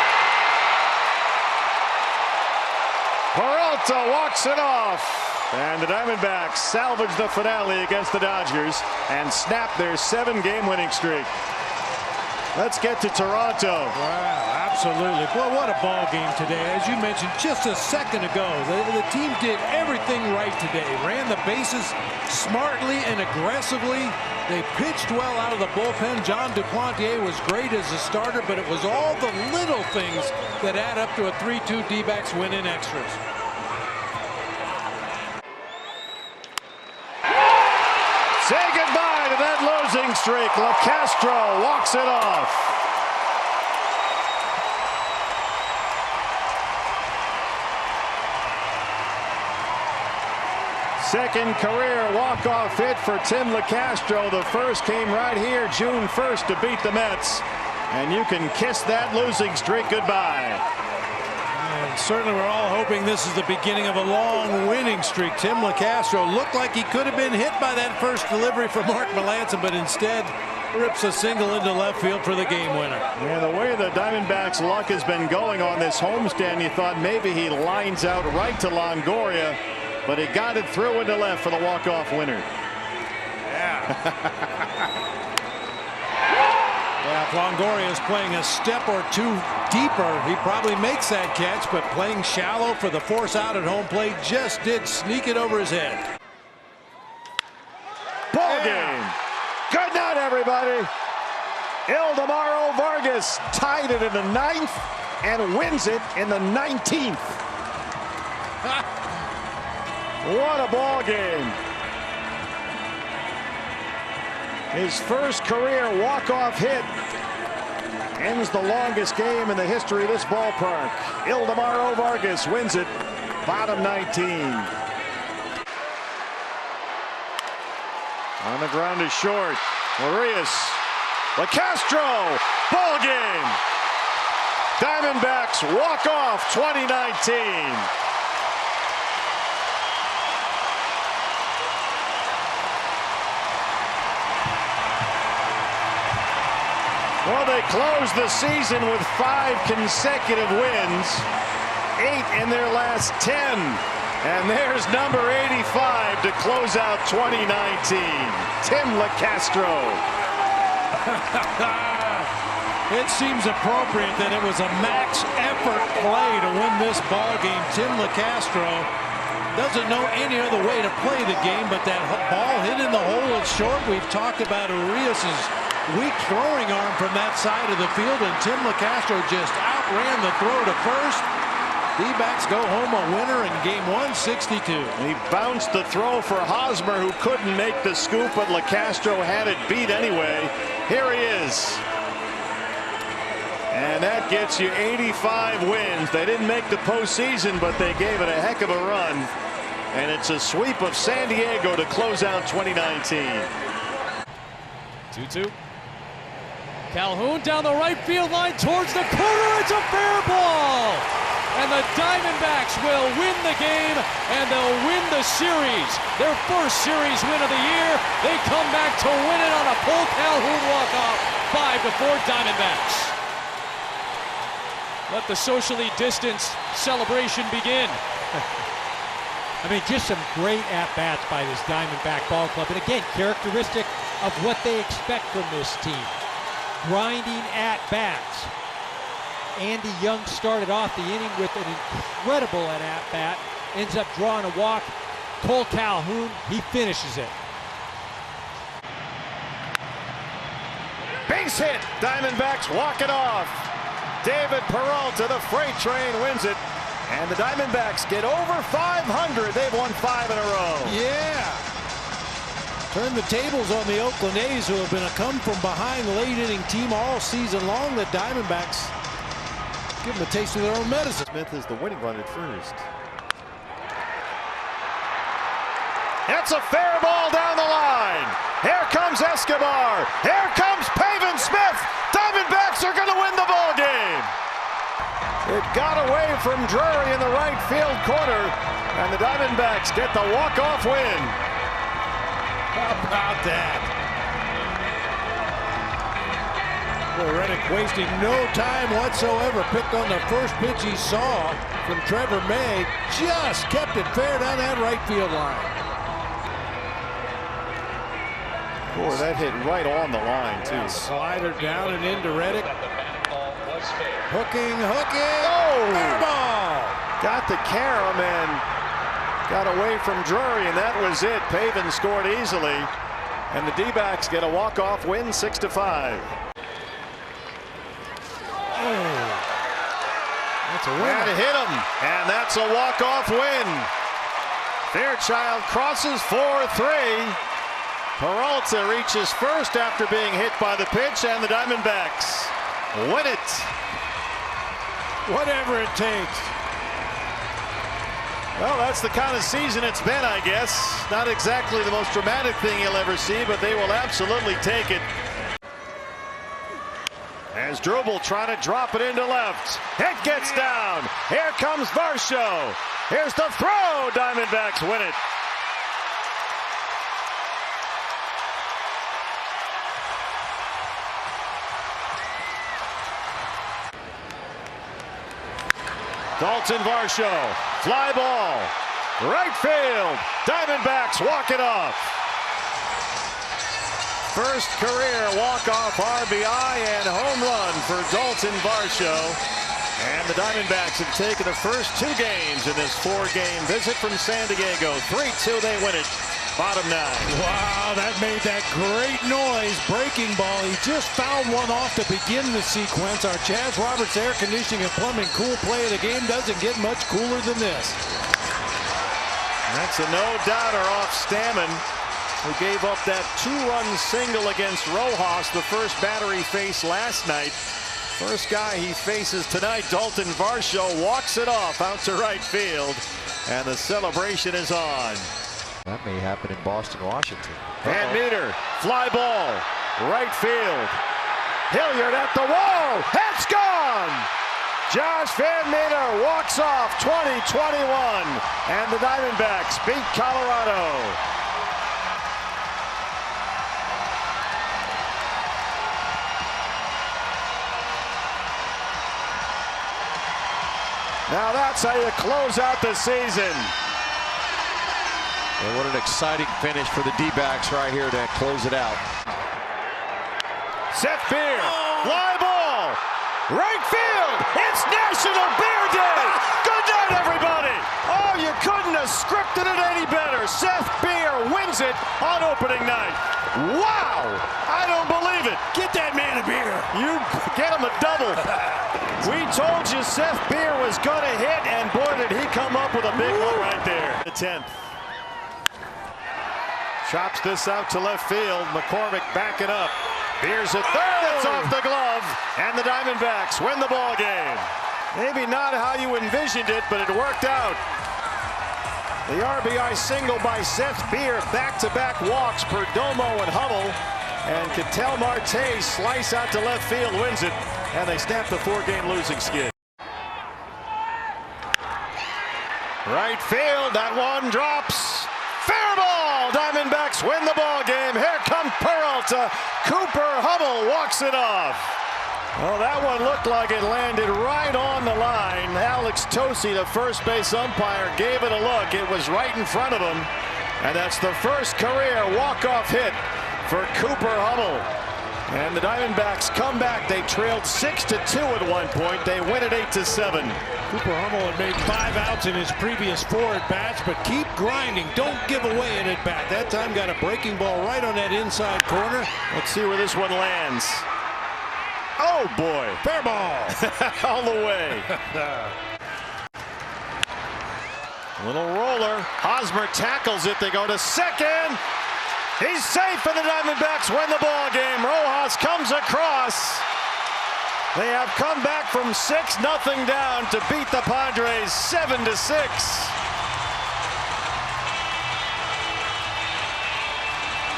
Peralta walks it off. And the Diamondbacks salvage the finale against the Dodgers and snap their 7-game winning streak. Let's get to Toronto. Wow, absolutely. Boy, what a ball game today. As you mentioned just a second ago, the team did everything right today. Ran the bases smartly and aggressively. They pitched well out of the bullpen. John Duplantier was great as a starter, but it was all the little things that add up to a 3-2 D-backs win in extras. Say goodbye to that losing streak. LeCastro walks it off. Second career walk-off hit for Tim LeCastro. The first came right here June 1st to beat the Mets. And you can kiss that losing streak goodbye. And certainly we're all hoping this is the beginning of a long winning streak. Tim LeCastro looked like he could have been hit by that first delivery from Mark Melancon, but instead rips a single into left field for the game winner. Yeah, the way the Diamondbacks' luck has been going on this homestand, you thought maybe he lines out right to Longoria, but he got it through into left for the walk-off winner. Yeah, if Longoria is playing a step or 2 deeper, he probably makes that catch, but playing shallow for the force out at home plate just did sneak it over his head. Ball game. Good night, everybody. Ildemaro Vargas tied it in the 9th and wins it in the 19th. What a ball game. His first career walk-off hit ends the longest game in the history of this ballpark. Ildemaro Vargas wins it, bottom 19. On the ground is short. Urias. LeCastro. Ball game. Diamondbacks walk off 2019. Well, they closed the season with 5 consecutive wins, 8 in their last 10. And there's number 85 to close out 2019, Tim LeCastro. It seems appropriate that it was a max effort play to win this ball game. Tim LeCastro doesn't know any other way to play the game, but that ball hit in the hole is short. We've talked about Urias's weak throwing arm from that side of the field, and Tim LeCastro just outran the throw to first. D-backs go home a winner in game 162. He bounced the throw for Hosmer, who couldn't make the scoop, but LeCastro had it beat anyway. Here he is. And that gets you 85 wins. They didn't make the postseason, but they gave it a heck of a run. And it's a sweep of San Diego to close out 2019. 2-2. Calhoun down the right field line towards the corner. It's a fair ball. And the Diamondbacks will win the game, and they'll win the series. Their first series win of the year. They come back to win it on a Paul Calhoun walk-off. 5-4 Diamondbacks. Let the socially distanced celebration begin. I mean, just some great at-bats by this Diamondback ball club. And again, characteristic of what they expect from this team. Grinding at-bats. Andy Young started off the inning with an incredible at-bat. Ends up drawing a walk. Cole Calhoun, he finishes it. Base hit. Diamondbacks walk it off. David Peralta, the freight train, wins it. And the Diamondbacks get over 500. They've won 5 in a row. Yeah. Turn the tables on the Oakland A's, who have been a come-from-behind late-inning team all season long. The Diamondbacks give them a taste of their own medicine. Smith is the winning run at first. It's a fair ball down the line. Here comes Escobar. Here comes Pavin Smith. Diamondbacks are going to win the ball game. It got away from Drury in the right field corner, and the Diamondbacks get the walk-off win. How about that? Boy, Reddick wasting no time whatsoever. Picked on the first pitch he saw from Trevor May. Just kept it fair down that right field line. Boy, that hit right on the line, too. Slider down and into Reddick. Hooking. Oh! Fair ball! Got the carom and got away from Drury, and that was it. Pavin scored easily, and the D-backs get a walk-off win, 6-5. That's a win. And hit him, and that's a walk-off win. Fairchild crosses 4-3. Peralta reaches first after being hit by the pitch, and the Diamondbacks win it. Whatever it takes. Well, that's the kind of season it's been, I guess. Not exactly the most dramatic thing you'll ever see, but they will absolutely take it. As Drubel trying to drop it into left. It gets down. Here comes Varsho. Here's the throw. Diamondbacks win it. Dalton Varsho, fly ball, right field. Diamondbacks walk it off. First career walk-off RBI and home run for Dalton Varsho. And the Diamondbacks have taken the first 2 games in this 4-game visit from San Diego. 3-2, they win it. Bottom 9. Wow, that made that great noise. Breaking ball. He just fouled one off to begin the sequence. Our Chaz Roberts Air Conditioning and Plumbing cool play of the game doesn't get much cooler than this. That's a no-doubter off Stammen, who gave up that 2-run single against Rojas, the first batter he faced last night. First guy he faces tonight, Dalton Varsho, walks it off out to right field, and the celebration is on. That may happen in Boston, Washington. Van Meter, fly ball, right field. Hilliard at the wall, it's gone! Josh Van Meter walks off 20-21, and the Diamondbacks beat Colorado. Now that's how you close out the season. And what an exciting finish for the D-backs right here to close it out. Seth Beer, fly ball, right field. It's National Beer Day. Good night, everybody. Oh, you couldn't have scripted it any better. Seth Beer wins it on opening night. Wow, I don't believe it. Get that man a beer. You get him a double. We told you Seth Beer was going to hit, and boy, did he come up with a big one right there. The 10th. Chops this out to left field. McCormick backing up. Beer's at third. It's off the glove. And the Diamondbacks win the ball game. Maybe not how you envisioned it, but it worked out. The RBI single by Seth Beer. Back-to-back walks. Perdomo and Hummel. And Ketel Marte slice out to left field, wins it. And they snap the 4-game losing skid. Right field. That one drops. Fair ball! Diamondbacks win the ball game. Here comes Peralta. Cooper Hummel walks it off. Oh, that one looked like it landed right on the line. Alex Tosi, the first base umpire, gave it a look. It was right in front of him. And that's the first career walk-off hit for Cooper Hummel. And the Diamondbacks come back. They trailed 6-2 at one point. They win it 8-7. Cooper Hummel had made 5 outs in his previous 4 at-bats, but keep grinding. Don't give away an at-bat. That time got a breaking ball right on that inside corner. Let's see where this one lands. Oh, boy. Fair ball. All the way. Little roller. Hosmer tackles it. They go to second. He's safe, and the Diamondbacks win the ball game. Rojas comes across. They have come back from 6-0 down to beat the Padres 7-6.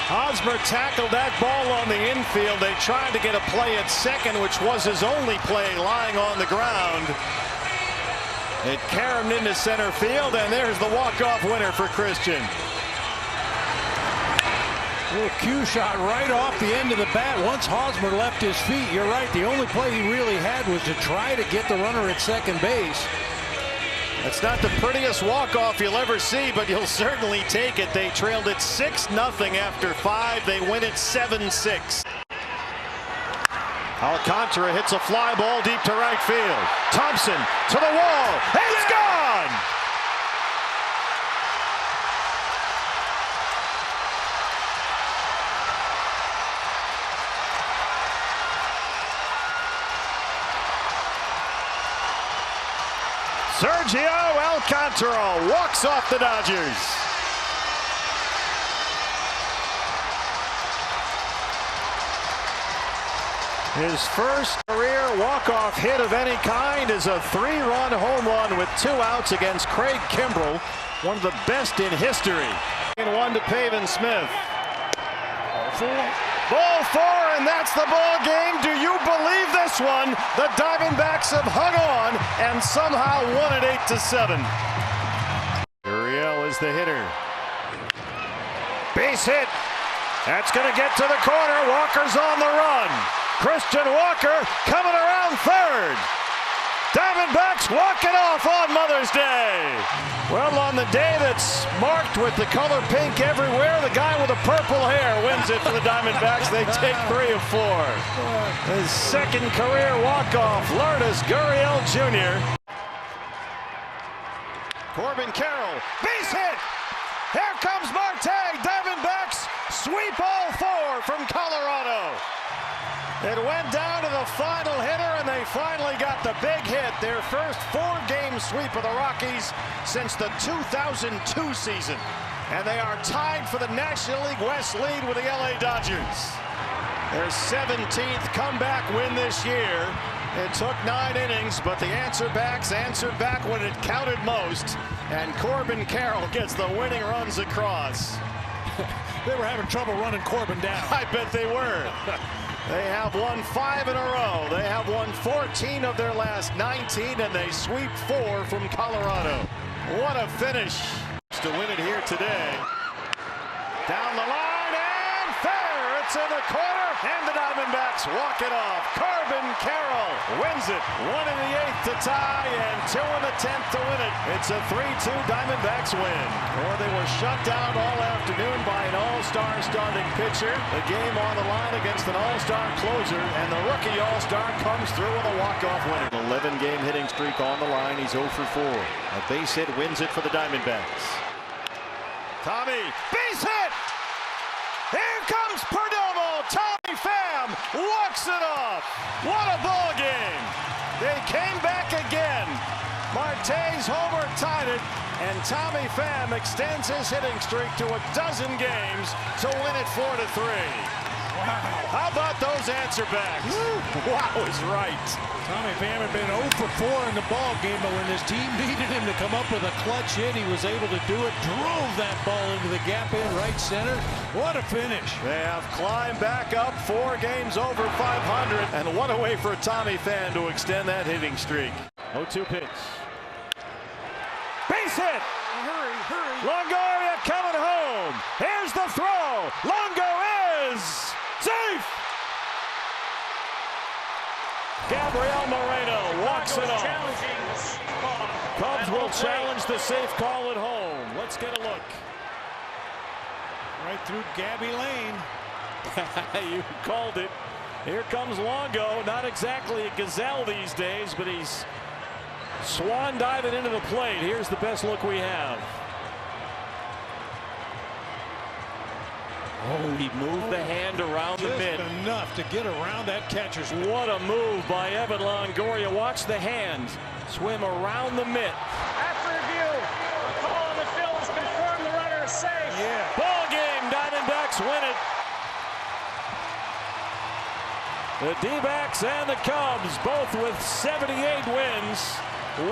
Hosmer tackled that ball on the infield. They tried to get a play at second, which was his only play, lying on the ground. It carried into center field, and there's the walk-off winner for Christian. Little cue shot right off the end of the bat. Once Hosmer left his feet, you're right, the only play he really had was to try to get the runner at second base. It's not the prettiest walk-off you'll ever see, but you'll certainly take it. They trailed it 6-0 after 5. They win it 7-6. Alcantara hits a fly ball deep to right field. Thompson to the wall. It's gone! Sergio Alcantara walks off the Dodgers. His first career walk-off hit of any kind is a 3-run home run with 2 outs against Craig Kimbrell, one of the best in history. And 1 to Pavin Smith. Ball 4, and that's the ball game. Do you believe this one? The Diamondbacks have hung on and somehow won it 8-7. Gurriel is the hitter. Base hit. That's going to get to the corner. Walker's on the run. Christian Walker coming around third. Diamondbacks walk it off on Mother's Day. Well, on the day that's marked with the color pink everywhere, the guy with the purple hair wins it for the Diamondbacks. They take 3 of 4. His second career walk-off, Lourdes Gurriel Jr. Corbin Carroll, base hit. Here comes Marte. Diamondbacks sweep all 4 from Colorado. It went down to the final hitter, and they finally got the big hit. Their first 4-game sweep of the Rockies since the 2002 season. And they are tied for the National League West lead with the LA Dodgers. Their 17th comeback win this year. It took 9 innings, but the answer-backs answered back when it counted most. And Corbin Carroll gets the winning runs across. They were having trouble running Corbin down. I bet they were. They have won 5 in a row. They have won 14 of their last 19, and they sweep 4 from Colorado. What a finish to win it here today. Down the line, and fair. It's in the corner, and the Diamondbacks walk it off. Corbin Carroll wins it. 1 in the 8th to tie, and 2 in the 10th to win it. It's a 3-2 Diamondbacks win. Or they were shut down all afternoon by an all-star starting pitcher. The game on the line against an all-star closer, and the rookie all-star comes through with a walk-off winner. An 11-game hitting streak on the line. He's 0 for 4. A base hit wins it for the Diamondbacks. Tommy, base hit! Here comes Perdomo. Tommy Pham walks it off. What a ball game. They came back again. Marte's homer tied it, and Tommy Pham extends his hitting streak to 12 games to win it 4-3. Wow. How about those answer-backs? Wow is right. Tommy Pham had been 0 for 4 in the ball game, but when his team needed him to come up with a clutch hit, he was able to do it. Drove that ball into the gap in right center. What a finish. They have climbed back up 4 games over 500, and what a way for Tommy Pham to extend that hitting streak. 0-2 pitch. Base hit. Hurry, hurry. Longoria coming home. Here's the throw. Longo is safe. Gabriel Moreno walks it off. Cubs will challenge the safe call at home. Let's get a look. Right through Gabby Lane. You called it. Here comes Longo. Not exactly a gazelle these days, but he's swan diving into the plate. Here's the best look we have. Oh, he moved the hand around the mitt. Just enough to get around that catcher's mitt. What a move by Evan Longoria. Watch the hand swim around the mitt. After review, the call on the field has confirmed the runner is safe. Yeah. Ball game. Diamondbacks D-backs win it. The D-backs and the Cubs both with 78 wins.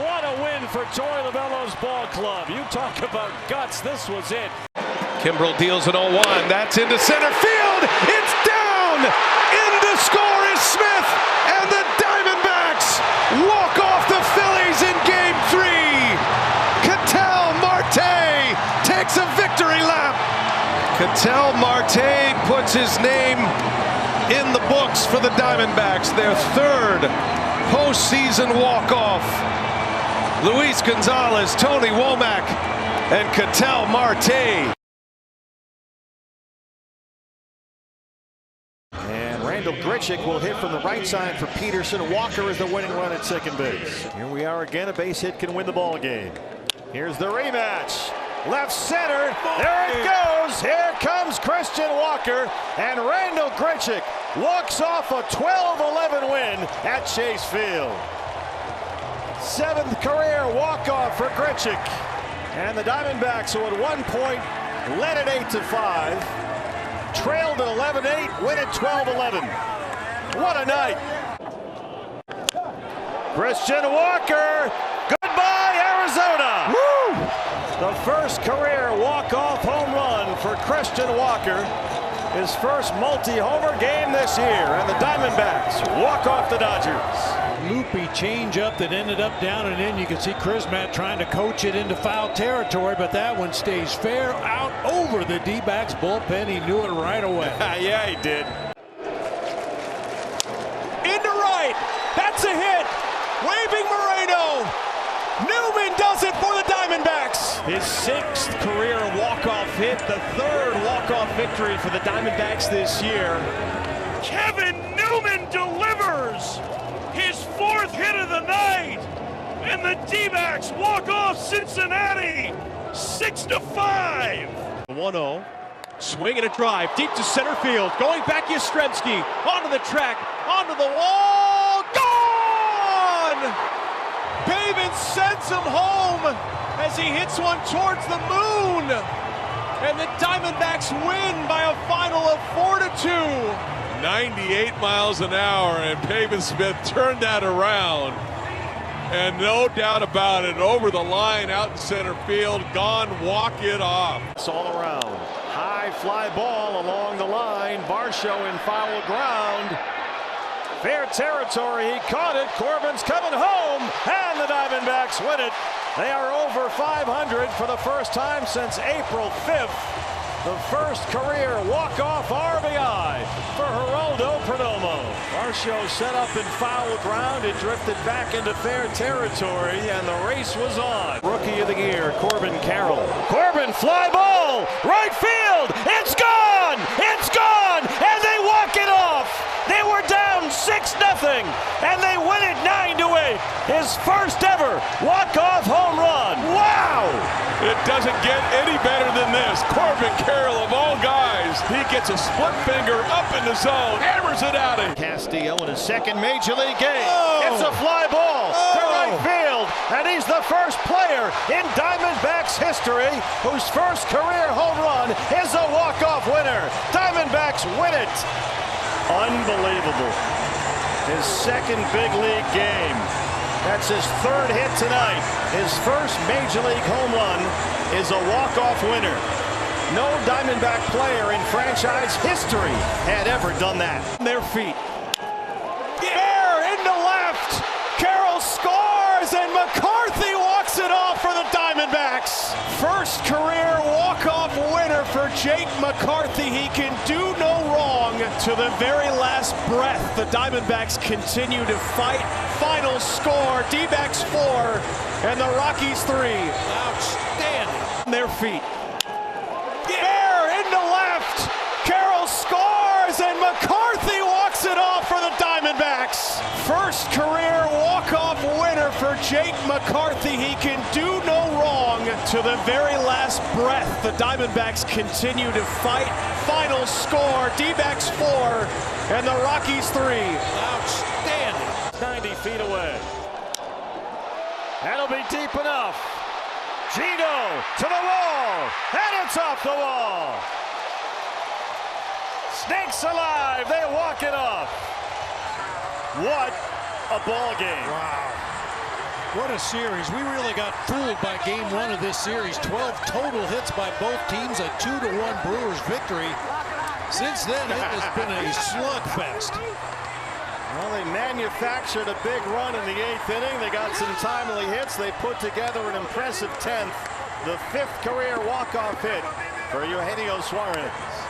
What a win for Torrey Lovullo's ball club. You talk about guts, this was it. Kimbrel deals an 0-1. That's into center field. It's down. In to score is Smith. And the Diamondbacks walk off the Phillies in Game 3. Ketel Marte takes a victory lap. Ketel Marte puts his name in the books for the Diamondbacks. Their third postseason walk-off. Luis Gonzalez, Tony Womack, and Ketel Marte. And Randall Grichuk will hit from the right side for Peterson. Walker is the winning run at second base. Here we are again. A base hit can win the ball game. Here's the rematch. Left center. There it goes. Here comes Christian Walker. And Randall Grichuk walks off a 12-11 win at Chase Field. 7th career walk-off for Grichuk. And the Diamondbacks, who at one point led it 8-5, trailed at 11-8, win it 12-11. What a night. Christian Walker. Goodbye, Arizona. Woo! The first career walk-off home run for Christian Walker. His first multi-homer game this year. And the Diamondbacks walk off the Dodgers. Loopy changeup that ended up down and in. You can see Chrismat trying to coach it into foul territory, but that one stays fair out over the D-backs bullpen. He knew it right away. Yeah, he did. Into right. That's a hit. Waving Moreno. Newman does it for the Diamondbacks. His 6th career walk-off hit, the 3rd walk-off victory for the Diamondbacks this year. Kevin Newman delivers his 4th hit of the night, and the D-backs walk off Cincinnati 6-5. 1-0. Swing and a drive deep to center field. Going back, Yastrzemski onto the track, onto the wall. Gone! Pavin sends him home as he hits one towards the moon. And the Diamondbacks win by a final of 4-2. 98 miles an hour, and Pavin Smith turned that around. And no doubt about it, over the line out in center field, gone, walk it off. It's all around. High fly ball along the line. Varsho in foul ground. Fair territory. He caught it. Corbin's coming home. And the Diamondbacks win it. They are over 500 for the first time since April 5th. The first career walk-off RBI for Geraldo Perdomo. Varsho set up in foul ground. It drifted back into fair territory, and the race was on. Rookie of the year, Corbin Carroll. Corbin, fly ball, right field. It's gone! It's gone! And they walk it off! They were down 6-0, and they win it 9-8. His first ever walk-off home run. Wow! It doesn't get any better than this. Corbin Carroll, of all guys, he gets a split finger up in the zone, hammers it out. Castillo in his second major league game. It's a fly ball to right field, and he's the first player in Diamondbacks history whose first career home run is a walk-off winner. Diamondbacks win it. Unbelievable. His second big league game. That's his 3rd hit tonight. His first major league home run is a walk-off winner. No Diamondback player in franchise history had ever done that. Their feet. Air into left. Carroll scores, and McCarthy walks it off for the Diamondbacks. First career walk-off winner for Jake McCarthy. He can do no wrong. To the very last breath, the Diamondbacks continue to fight. Final score, D-backs 4 and the Rockies 3. Outstanding. Their feet. Air into left. Carroll scores, and McCarthy walks it off for the Diamondbacks. First career walk-off winner for Jake McCarthy. He can do no wrong. To the very last breath, the Diamondbacks continue to fight. Final score, D-backs 4 and the Rockies 3. Outstanding. 90 feet away. That'll be deep enough. Gino to the wall, and it's off the wall. Snakes alive. They walk it off. What a ball game. Wow. What a series. We really got fooled by game one of this series. 12 total hits by both teams, a 2-1 Brewers victory. Since then, it has been a slugfest. Well, they manufactured a big run in the 8th inning. They got some timely hits. They put together an impressive 10th. The 5th career walk-off hit for Eugenio Suarez.